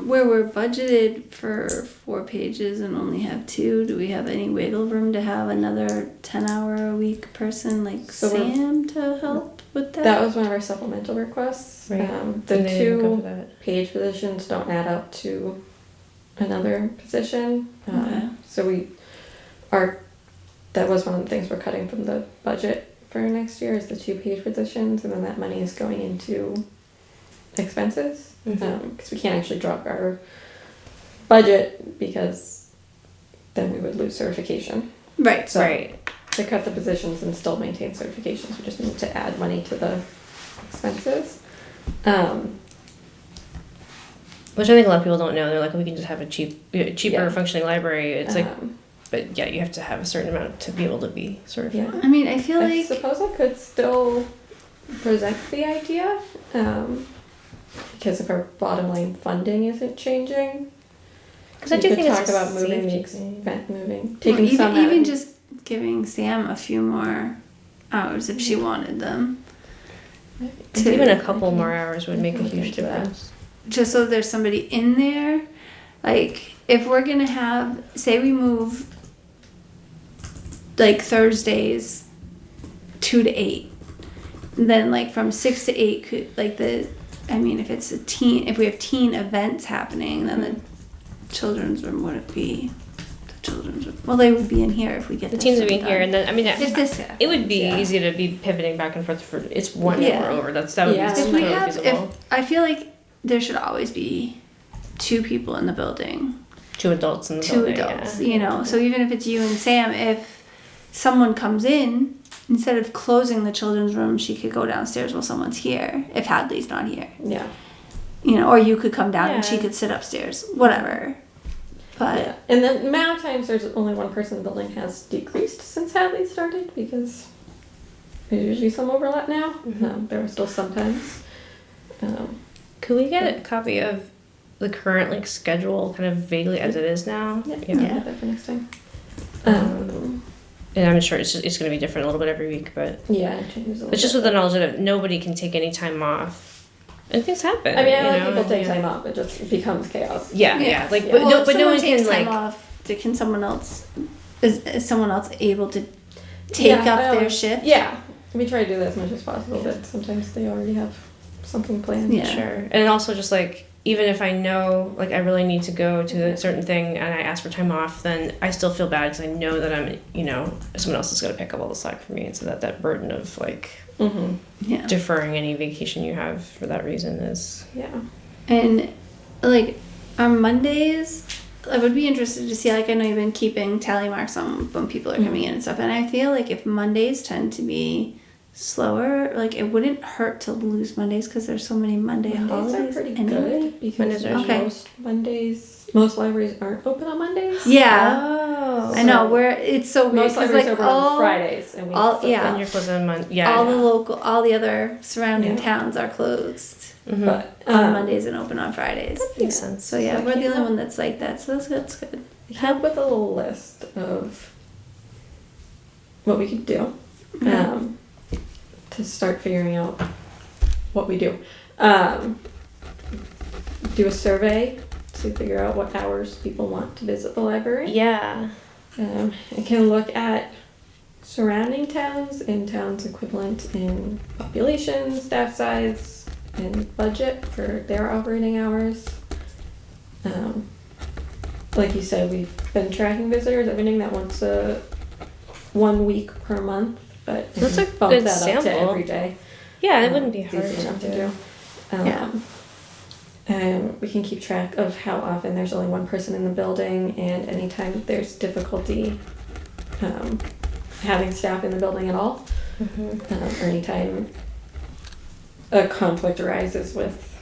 Where we're budgeted for 4 pages and only have 2, do we have any wiggle room to have another 10-hour-a-week person like
So we're-
Sam to help with that?
That was one of our supplemental requests.
Right.
The
And they didn't go for
2
that.
page positions don't add up to another position.
Okay.
So that was one of the things we're cutting from the budget for next year is the 2 page positions, and then that money is going into expenses. Because we can't actually drop our budget because then we would lose certification.
Right.
So
Right.
to cut the positions and still maintain certifications, we just need to add money to the expenses.
Which I think a lot of people don't know. They're like, we can just have a cheaper
Yeah.
functioning library. It's like,
um,
but yeah, you have to have a certain amount to be able to be certified.
yeah.
I mean, I feel
I
like
suppose I could still present the idea, because if our bottom line funding isn't changing,
Because I
we
do
could
think it's
talk
a
about moving the
safety thing.
expense,
well,
taking some out.
even just giving Sam a few more hours if she wanted them, to-
Even a couple more hours would make a
look
huge
into that.
difference.
just so there's somebody in there. Like, if we're gonna have, say we move like Thursdays 2 to 8, then like from 6 to 8 could like if it's if we have teen events happening, then the children's room wouldn't be the children's room. Well, they would be in here if we get
The
this
teams
stuff
would be here,
done.
and then I mean,
If this
it would be
happens,
easy to be pivoting back and forth for it's 1
Yeah.
hour over. That would
Yeah.
be
If we
totally
have,
feasible.
I feel like there should always be 2 people in the building.
2 adults in the
2
building.
adults,
Yeah.
So even if it's you and Sam, if someone comes in, instead of closing the children's room, she could go downstairs while someone's here, if Hadley's not here.
Yeah.
Or you could come down and she
Yeah.
could sit upstairs, whatever. But,
Yeah. And the amount of times there's only one person in the building has decreased since Hadley started because there's usually some overlap now. There are still sometimes.
Could we get a copy of the current schedule, kind of vaguely as it is now?
Yeah.
Yeah.
That for next time.
And I'm sure it's going to be different a little bit every week, but
Yeah, it changes a little
it's just
bit.
with the knowledge that nobody can take any time off, and things happen.
I mean, I
you
let
know?
people take
Yeah.
time off. It just becomes chaos.
Yeah,
Yeah.
yeah. Like,
Yeah.
but
well,
no,
if
but no
someone
one
takes
can
time off, can someone else, is someone else able to take
Yeah,
up
I
their
know.
shift?
Yeah, we try to do that as much as possible, but sometimes they already have something planned.
Yeah.
Sure. And also just even if I know I really need to go to a certain thing and I ask for time off, then I still feel bad because I know that I'm someone else is going to pick up all the slack for me, and so that burden of
Mm-hmm.
Yeah.
deferring any vacation you have for that reason is
Yeah.
And on Mondays, I would be interested to see, I know you've been keeping tally marks on when people are coming in and stuff, and I feel like if Mondays tend to be slower, it wouldn't hurt to lose Mondays because there's so many Monday
Mondays
holidays.
are pretty
anyway.
good because
Mondays are
Okay.
most libraries aren't open on Mondays.
Yeah,
oh
I know, where it's so weird
Most
because
libraries open
all
on Fridays, and we
all-
flip
yeah.
and you're closed on Monday. Yeah.
all the other surrounding
Yeah.
towns are closed
Mhm.
But
on Mondays and open on Fridays.
That makes sense.
So yeah,
So
we're the
keep
only
up.
one that's like that. So that's good.
help with a little list of what we could do to start figuring out what we do. Do a survey to figure out what hours people want to visit the library.
Yeah.
I can look at surrounding towns and towns equivalent in population, staff size, and budget for their operating hours. Like you said, we've been tracking visitors, everything that once 1 week per month, but
That's a
bump
good
that up to
sample.
every day.
Yeah, it wouldn't be
It's
hard
easy enough
to
to
do.
do.
Yeah.
And we can keep track of how often there's only one person in the building, and anytime there's difficulty having staff in the building at all, or anytime a conflict arises with,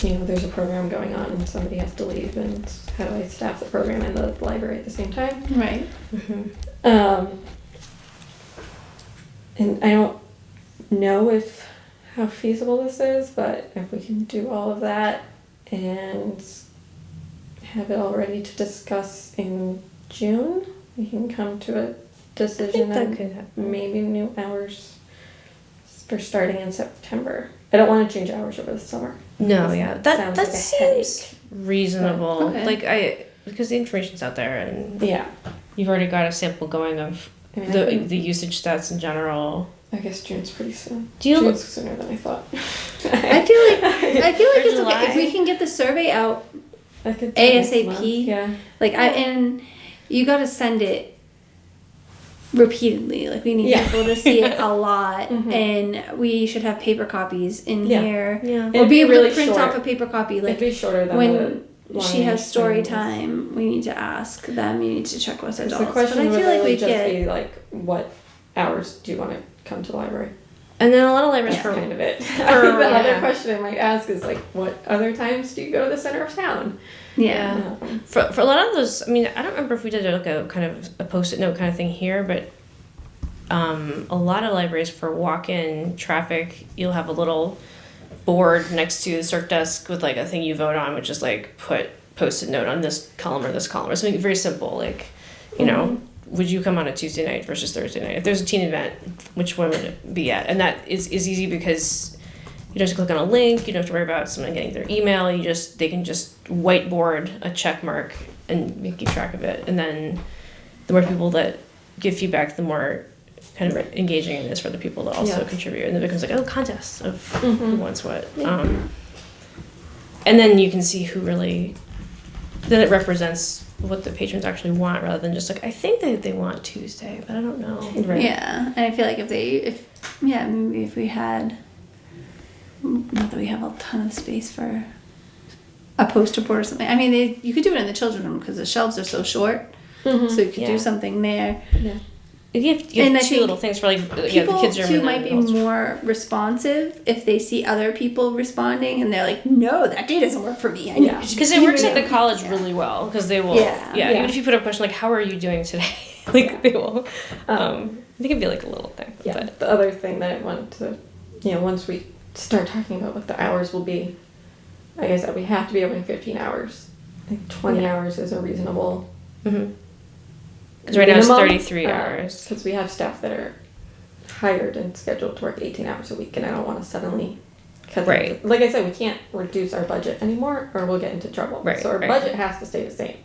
there's a program going on and somebody has to leave, and how do I staff the program and the library at the same time?
Right.
And I don't know how feasible this is, but if we can do all of that and have it all ready to discuss in June. We can come to a decision
that
on
could happen.
maybe new hours for starting in September. I don't want to change hours over the summer.
No,
That
yeah,
sounds
that
like a
seems reasonable.
Okay.
Like because the information's out there and
Yeah.
you've already got a sample going of
I mean,
the usage stats in general.
I guess June's pretty soon.
Do you
June's sooner than I thought.
I feel like
Or
it's okay if we
July.
can get the survey out
I could do next
ASAP.
month, yeah.
Like and you got to send it repeatedly. Like we need
Yeah.
people to see it a lot,
Mhm.
and we should have paper copies in
Yeah.
here.
Yeah.
Or
It'd
be
be
able
really
to print
short.
off a paper copy. Like
It'd be shorter than
when
the
she has story
long-range
time, we need to ask them. You need to check with
plans.
adults.
The question
but I
would
feel like
really
we
just
get.
be like, what hours do you want to come to the library?
And then a lot of libraries
That's
for
kind of it.
for-
The other
yeah.
question I might ask is like, what other times do you go to the center of town?
Yeah.
for a lot of those. I mean, I don't remember if we did like a kind of a post-it note kind of thing here, but a lot of libraries for walk-in traffic, you'll have a little board next to the circ desk with like a thing you vote on, which is like put post-it note on this column or this column or something very simple, like you know, would you come on a Tuesday night versus Thursday night? If there's a teen event, which one would it be at? And that is easy because you don't have to click on a link, you don't have to worry about someone getting their email, they can just whiteboard a check mark and keep track of it. And then the more people that give feedback, the more kind of engaging it is for the people to also
Yeah.
contribute. And it becomes like, contests of who
Mhm.
wants what.
Yeah.
And then you can see who really, then it represents what the patrons actually want rather than just like, I think they want Tuesday, but I don't know.
Right.
Yeah, and I feel like maybe if we had, not that we have a ton of space for a poster board or something. I mean, you could do it in the children's room because the shelves are so short,
Mhm.
so you could
Yeah.
do something there.
Yeah.
You have
And I
two
think
little things for like the
People
kids' room
too
and
might be
then adults' room.
more responsive if they see other people responding and they're like, "No, that day doesn't work for me." I
Yeah.
need
Because it works at the
Yeah.
college really well. Because they will,
Yeah.
yeah,
Yeah.
even if you put up a question like, "How are you doing today?" like they will. I think it'd be like a little thing.
Yeah.
But
The other thing that I wanted to, once we start talking about what the hours will be, like I said, we have to be open 15 hours. I think 20
Yeah.
hours is a reasonable.
because right now it's 33 hours.
Because we have staff that are hired and scheduled to work 18 hours a week, and I don't want to suddenly cut them.
Right.
Like I said, we can't reduce our budget anymore, or we'll get into trouble.
Right,
So our
right.
budget has to stay the same.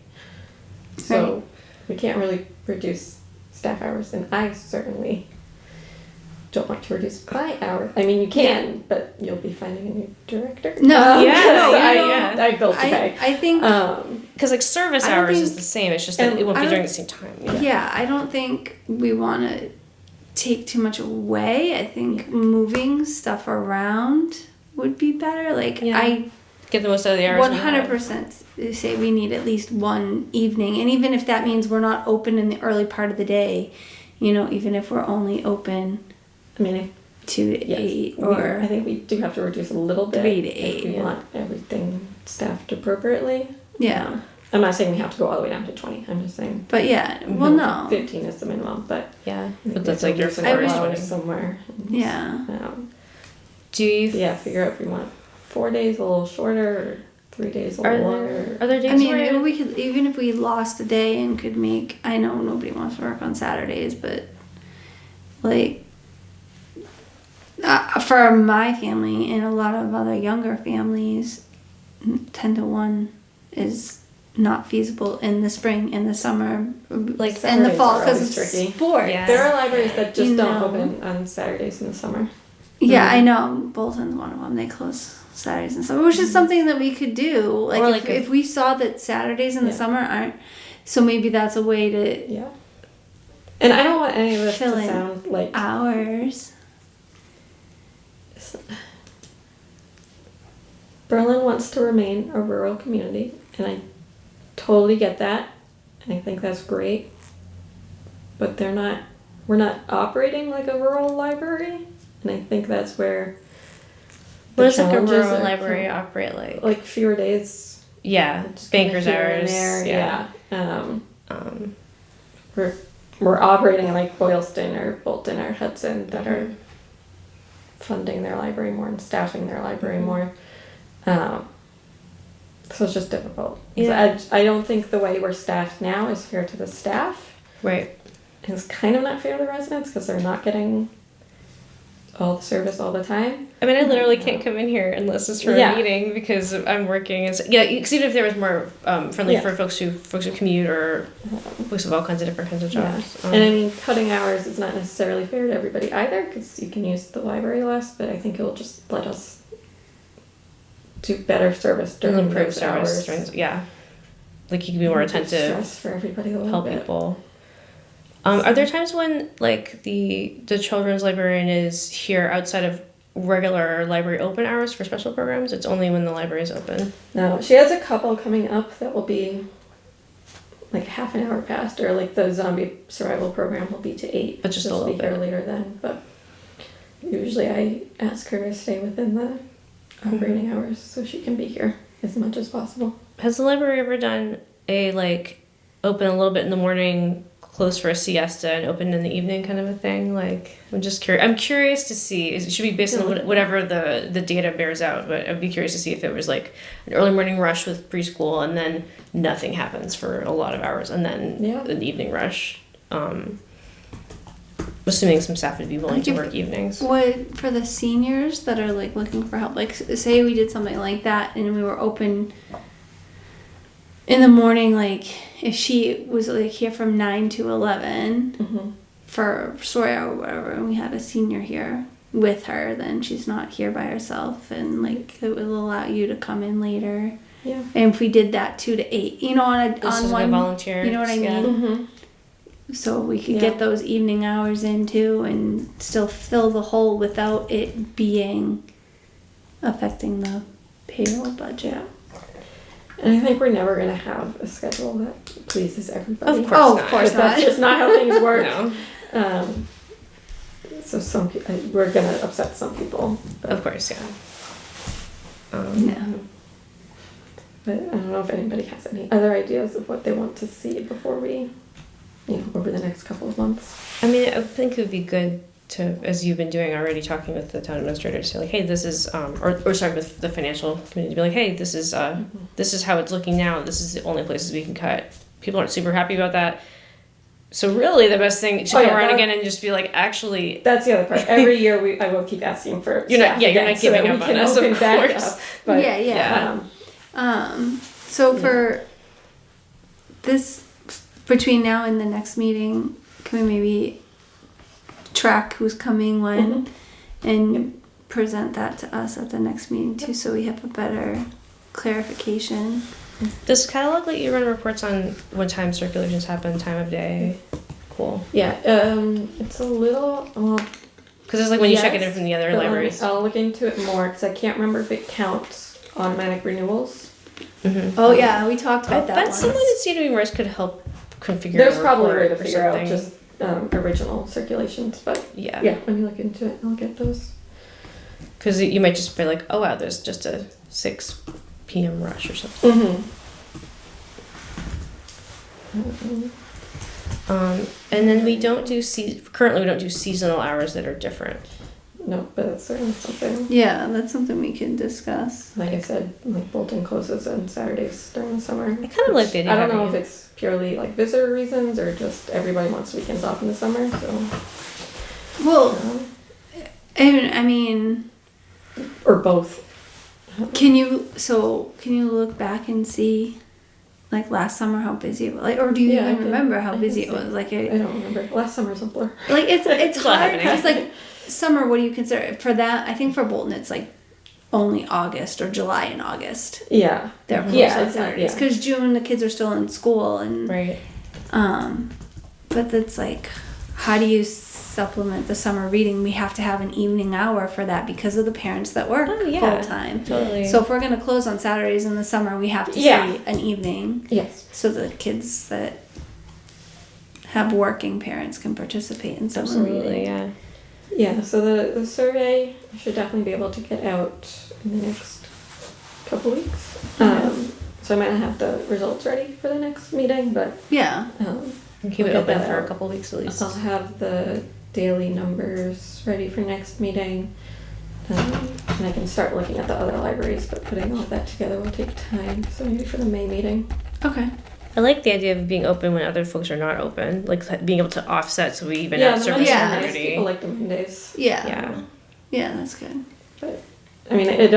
So we can't really reduce staff hours, and I certainly don't want to reduce my hours. I mean, you can, but you'll be finding a new director.
No,
Yeah,
so
yeah,
I,
yeah.
I built to pay.
I think
Because like service
I don't
hours is
think-
the same. It's just that
and
it won't be
I
during
don't-
the same time.
yeah, I don't think we want to take too much away. I think moving stuff around would be better. Like
Yeah.
I
Get the most out of the hours. we have.
100% say we need at least one evening, and even if that means we're not open in the early part of the day, even if we're only open
I mean,
2 to
yes,
8
I
or
think we do have to reduce a little bit
3 to
if
8.
we want everything staffed appropriately.
Yeah,
I'm not saying we have to go all the way down to 20. I'm just saying.
but yeah, well, no,
15 is the minimum, but
Yeah,
I think
but that's
we
like your
have to
I
reduce
would-
our
first
hours
one.
somewhere.
yeah.
Do you?
Yeah, figure out if we want 4 days a little shorter or 3 days a
Are
little
there
longer.
are there days
I mean,
where
we could, even if we lost a day and could make, I know nobody wants to work on Saturdays, but like for my family and a lot of other younger families, 10 to 1 is not feasible in the spring, in the summer,
Like
in the
Saturdays
fall
are
because
always
it's
tricky.
sport.
Yeah.
There are libraries that just
You
don't
know.
open on Saturdays in the summer.
Yeah,
Mhm.
I know. Bolton's one of them. They close Saturdays and summer, which is something that we could do. Like,
Or
if,
like
if we saw that Saturdays in the
Yeah.
summer aren't, so maybe that's a way to
Yeah. And I don't want any of this
Fill
to
in
sound like
hours.
Berlin wants to remain a rural community, and I totally get that. I think that's great. But we're not operating like a rural library, and I think that's where
what does like a
challenges
rural
are
library
come-
operate like?
like fewer days.
Yeah,
just kinda
banker's
here and
hours.
there,
Yeah.
Um, we're operating like Boylston or Bolton or Hudson that are funding their library more and staffing their library more. So it's just difficult.
Yeah.
I don't think the way we're staffed now is fair to the staff.
Right.
It's kind of not fair to the residents because they're not getting all the service all the time.
I mean, I literally can't come in here unless it's for
Yeah.
a meeting because I'm working. And yeah, because even if there was more friendly for folks who commute or folks of all kinds of different kinds of jobs.
And I mean, cutting hours is not necessarily fair to everybody either because you can use the library less, but I think it will just let us do better service during
improve
those
service.
hours.
Yeah, like you can be more
Reduce
attentive,
stress for everybody a little
help
bit.
people. Are there times when like the children's librarian is here outside of regular library open hours for special programs? It's only when the library is open.
No, she has a couple coming up that will be like half an hour past, or like the zombie survival program will be to 8.
But just a
She'll
little
be here
bit.
later then. But usually I ask her to stay within the operating hours so she can be here as much as possible.
Has the library ever done a like open a little bit in the morning, close for a siesta, and open in the evening kind of a thing? Like, I'm just curious. I'm curious to see. It should be based on whatever the data bears out. But I'd be curious to see if it was like an early morning rush with preschool, and then nothing happens for a lot of hours, and then an evening rush. Assuming some staff would be willing to work evenings.
Would, for the seniors that are like looking for help, like say we did something like that and we were open in the morning, like if she was like here from 9 to 11 for story hour or whatever, and we had a senior here with her, then she's not here by herself, and like it will allow you to come in later.
Yeah.
And if we did that 2 to 8, you know, on one
volunteer,
you know what I mean? So we could get those evening hours in too and still fill the hole without it being affecting the payroll budget.
And I think we're never going to have a schedule that pleases everybody.
Of course not.
Of course not.
That's just not how things work.
No.
So some people, we're going to upset some people.
Of course, yeah.
Yeah.
But I don't know if anybody has any other ideas of what they want to see before we, over the next couple of months.
I mean, I think it would be good to, as you've been doing already, talking with the town administrator, to say like, hey, this is, or sorry, with the financial committee, to be like, hey, this is how it's looking now. This is the only places we can cut. People aren't super happy about that. So really, the best thing to come around again and just be like, actually,
that's the other part. Every year, I will keep asking for.
You're not giving up on us, of course.
But,
yeah. So for this, between now and the next meeting, can we maybe track who's coming when and present that to us at the next meeting too, so we have a better clarification?
Does catalog let you run reports on what time circulations happen, time of day? Cool.
Yeah, it's a little.
Because it's like when you check it in from the other libraries.
I'll look into it more because I can't remember if it counts automatic renewals.
Oh yeah, we talked about that.
That's something that CW Rice could help configure.
There's
a
probably a way to
report or
figure out
something.
just original circulations, but
yeah,
when you look into it, I'll get those.
Because you might just be like, oh wow, there's just a 6 p.m. rush or something. And then we don't do currently we don't do seasonal hours that are different.
No, but that's certainly something.
Yeah, that's something we can discuss.
Like I said, like Bolton closes on Saturdays during the summer.
I kind of like the idea.
I don't know if it's purely like visitor reasons or just everybody wants weekends off in the summer. So,
well, I mean,
or both.
Can you look back and see, like last summer, how busy it was? Like, or do you even remember how busy it was? Like,
I don't remember. Last summer's a blur.
Like it's hard
happening.
because like summer. What do you consider for that? I think for Bolton, it's like only August or July and August.
Yeah,
they're closed on Saturdays because June the kids are still in school and
right.
But that's like, how do you supplement the summer reading? We have to have an evening hour for that because of the parents that work full time.
Totally.
So if we're going to close on Saturdays in the summer, we have to see an evening.
Yes.
So the kids that have working parents can participate in summer reading.
Yeah.
Yeah. So the survey should definitely be able to get out in the next couple weeks. So I might not have the results ready for the next meeting, but
Keep it open for a couple weeks at least.
I'll have the daily numbers ready for next meeting. And I can start looking at the other libraries, but putting all that together will take time, so maybe for the May meeting.
Okay.
I like the idea of being open when other folks are not open, like being able to offset so we even
Yeah,
have
the
service
Mondays
Yeah.
are nice.
community.
People like the Mondays.
Yeah.
Yeah.
Yeah, that's good.
But I mean, it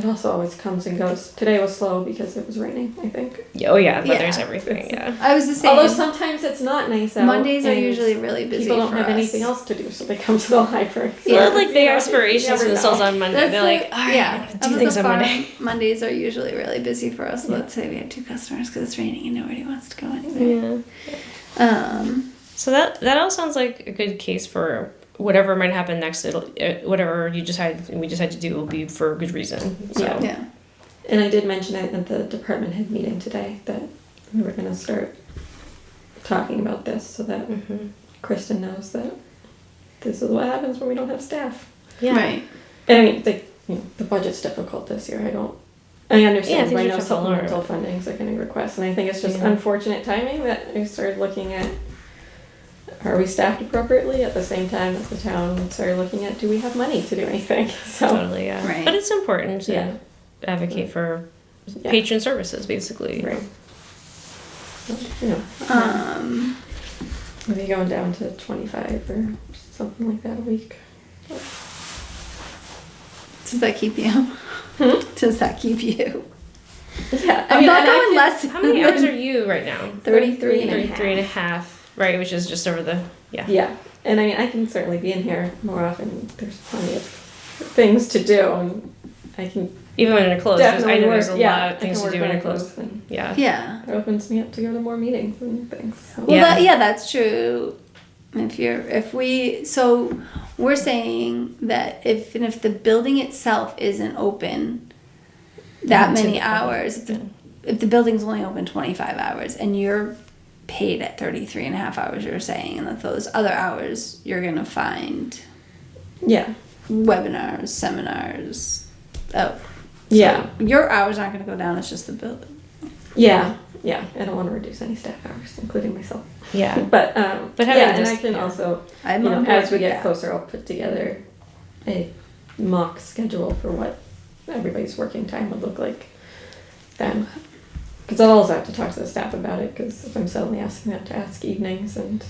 also always comes and goes. Today was slow because it was raining, I think.
Yeah. Oh yeah,
Yeah.
there's everything. Yeah.
I was the same.
Although sometimes it's not nice out.
Mondays are
and
usually really busy
people don't
for
have
us.
anything else to do, so they come to the library. So,
Yeah.
Well, like
you
the
know,
aspirations
you
for
never
themselves
know.
on Monday.
That's
They're like, all right,
yeah.
do
Up at
things
the
on
farm,
Monday.
Mondays are usually really busy for us.
Yeah.
Let's say we have 2 customers because it's raining and nobody wants to go anywhere.
Yeah.
So
So that all sounds like a good case for whatever might happen next. It'll whatever we decide to do will be for a good reason. So.
Yeah.
yeah.
And I did mention it at the department head meeting today that we were going to start talking about this so that
Mm-hmm.
Kristen knows that this is what happens when we don't have staff.
Yeah.
Right.
And I mean, the budget's difficult this year. I understand.
things
I
are
know
difficult,
supplemental fundings are getting requests, and I think it's just
Yeah.
unfortunate timing that I started looking at, are we staffed appropriately at the same time as the town started looking at, do we have money to do anything? So,
Totally. Yeah.
Right.
But it's important to
yeah.
advocate for
Yeah.
patron services, basically.
Right. So, you know, maybe going down to 25 or something like that a week.
Does that keep you? Does that keep you?
Yeah.
I'm not
and I
going
can-
less.
How many hours are you right now?
33 and a
33 and a half. Right, which is just over the yeah.
Yeah. And I mean, I can certainly be in here more often. There's plenty of things to do, and I can
Even when you're closed, I
definitely
know
work.
there's a
Yeah,
lot of things
I can
to
work
do when
when
you're
I'm
closed.
and
Yeah.
Yeah.
it opens me up to go to more meetings and things. So.
Well,
Yeah.
that's true. So we're saying that if the building itself isn't open that
To
many
the
hours, if the building's only open 25 hours and you're paid at 33 and a half hours, you're saying, and that those other hours you're going to find
Yeah.
webinars, seminars. Oh,
Yeah.
your hours aren't going to go down. It's just the building.
Yeah. Yeah. I don't want to reduce any staff hours, including myself.
Yeah.
But
But
yeah,
having
and
this-
I can
yeah.
also,
I'm
you know,
on board
as we
with
get
that.
closer, I'll put together a mock schedule for what everybody's working time would look like then. Because I'll also have to talk to the staff about it, because if I'm suddenly asking them to ask evenings and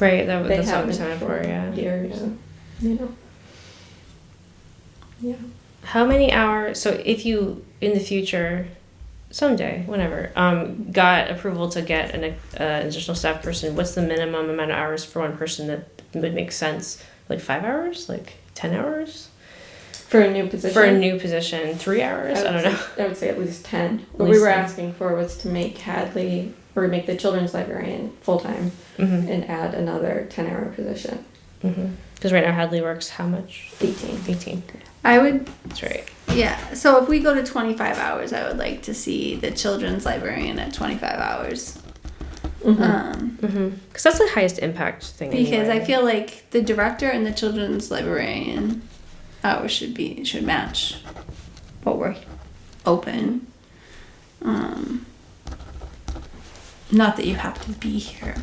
Right,
they
that's what
haven't
we're signing for, yeah.
years,
Yeah.
and, you know. Yeah.
How many hours? So if you in the future, someday, whenever, got approval to get an additional staff person, what's the minimum amount of hours for one person that would make sense? Like 5 hours? Like 10 hours?
For a new position?
For a new position, 3 hours? I don't know.
I would say at least 10. What
least
we were
10.
asking for was to make Hadley, or make the children's librarian full-time
Mm-hmm.
and add another 10-hour position.
Because right now Hadley works how much?
18.
18.
I would.
That's right.
Yeah, so if we go to 25 hours, I would like to see the children's librarian at 25 hours.
Mm-hmm.
Because that's the highest impact thing.
Because
anyway.
I feel like the director and the children's librarian hours should match what we're open. Not that you have to be here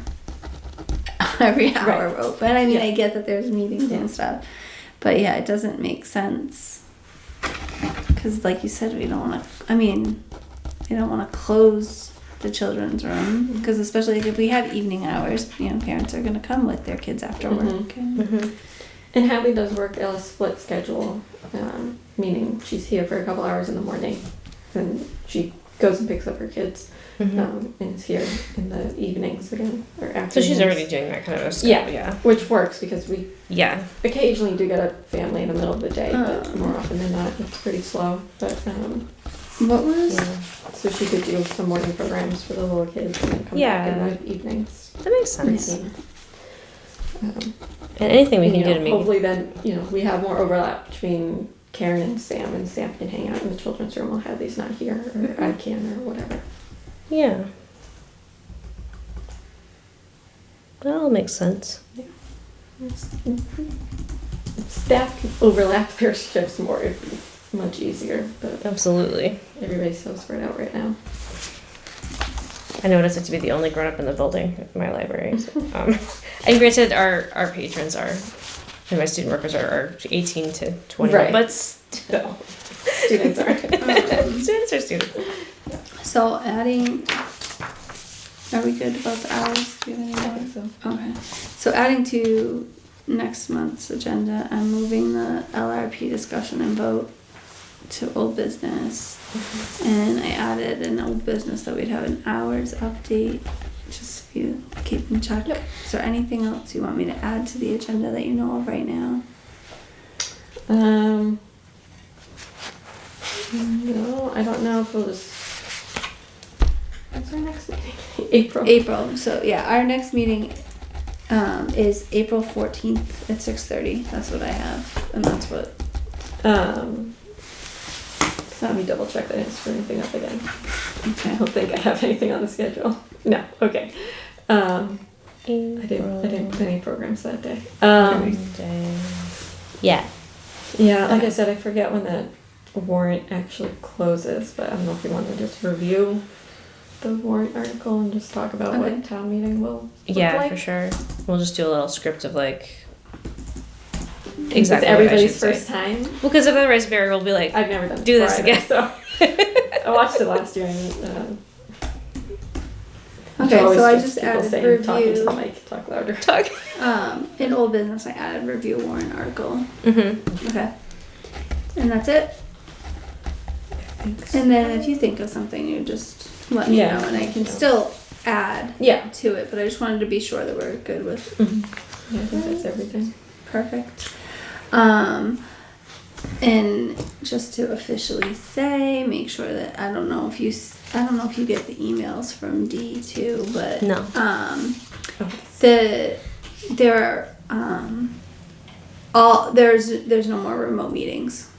every hour
Right.
we're open. I mean,
Yeah.
I get that there's meetings and stuff, but yeah, it doesn't make sense. Because, like you said, we don't want to. I mean, we don't want to close the children's room because, especially if we have evening hours, parents are going to come with their kids after work. And,
And Hadley does work a split schedule, meaning she's here for a couple hours in the morning, and she goes and picks up her kids, and is here in the evenings again, or afternoons.
So she's already doing that kind of a stuff.
Yeah.
Yeah.
Which works because we
Yeah.
occasionally do get a family in the middle of the day, but more often than not, it's pretty slow. But
what was?
Yeah.
so she could do some morning programs for the little kids and then come back in the evenings.
That makes sense.
routine.
And anything we can do to make it.
Hopefully then, we have more overlap between Karen and Sam can hang out in the children's room while Hadley's not here, or I can, or whatever.
Yeah. That all makes sense.
If staff can overlap their shifts more, it'd be much easier, but
Absolutely.
everybody's so spread out right now.
I know what it's like to be the only grown up in the building at my library. So, and granted, our patrons are and my student workers are 18 to 20,
Right.
but still,
Students are.
students are students.
So adding, are we good about the hours? Do you have any
I
more?
think so.
Okay. So adding to next month's agenda, I'm moving the LRP discussion and vote to old business. And I added an old business that we'd have an hours update, just if you keep in check.
Yep.
Is there anything else you want me to add to the agenda that you know of right now?
No, I don't know if we'll just. What's our next meeting? April.
April. So yeah, our next meeting is April 14th at 6:30. That's what I have, and that's what.
Let me double check that I didn't screw anything up again. I
Okay.
don't think I have anything on the schedule. No. Okay. I didn't put any programs that day.
Yeah.
Yeah, like I said, I forget when that warrant actually closes, but I don't know if you want to just review the warrant article and just talk about
Okay.
what town meeting will look
Yeah,
like.
for sure. We'll just do a little script of like
It's
exactly what I
everybody's
should say.
first time.
Well, because otherwise Barry will be like,
I've never done it
Do
before
this
either, so I watched it last year and
Okay,
always
so I
just
just
people
added
saying, talking to the
review.
mic, talk louder.
talk.
In old business, I added review warrant article.
Mm-hmm.
Okay. And that's it. And then if you think of something, you just let me
Yeah.
know, and I can
Yeah.
still add
Yeah.
to it. But I just wanted to be sure that we're good with.
Yeah, I think that's everything.
Perfect. And just to officially say, make sure that I don't know if you get the emails from D too, but
No.
there are there's no more remote meetings.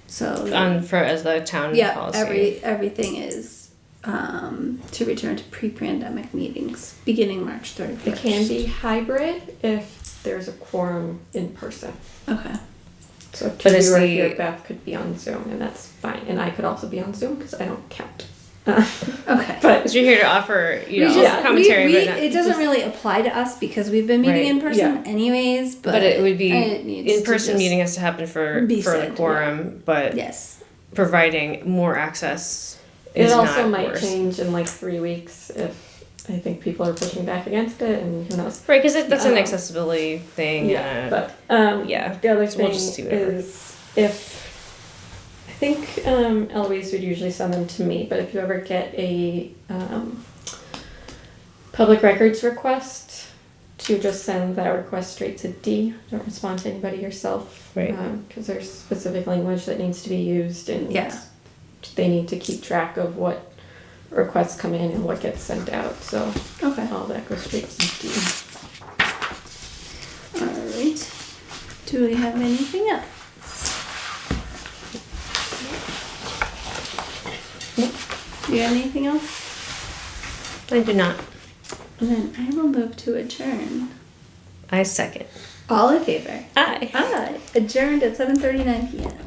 So
For as the town
yeah,
policy.
everything is to return to pre-pandemic meetings beginning March 31st.
It can be hybrid if there's a quorum in person.
Okay.
So if
But
two
it's
were
the-
here, Beth could be on Zoom, and that's fine. And I could also be on Zoom because I don't count.
Okay.
But
Because you're here to offer,
We just-
commentary,
we-
but not,
it doesn't really apply to us because we've been meeting
Right,
in person
yeah.
anyways. But
it would be
needs to
in-person
just
meeting has to happen for
be
the
said,
quorum, but
Yes.
providing more access
it
is
also
not
might
worse.
change in like 3 weeks if I think people are pushing back against it, and who knows.
Right, because that's an
Um,
accessibility thing.
Yeah, but
yeah,
the other
so we'll
thing
just do whatever.
is if I think Eloise would usually send them to me, but if you ever get a public records request, to just send that request straight to D. Don't respond to anybody yourself,
Right.
Because there's specific language that needs to be used, and
Yeah.
they need to keep track of what requests come in and what gets sent out. So
Okay.
all that goes straight to D.
All right. Do we have anything else? Do you have anything else?
I do not.
Then I will move to adjourn.
I second.
All in favor?
Aye.
Aye. Adjourned at 7:39 p.m.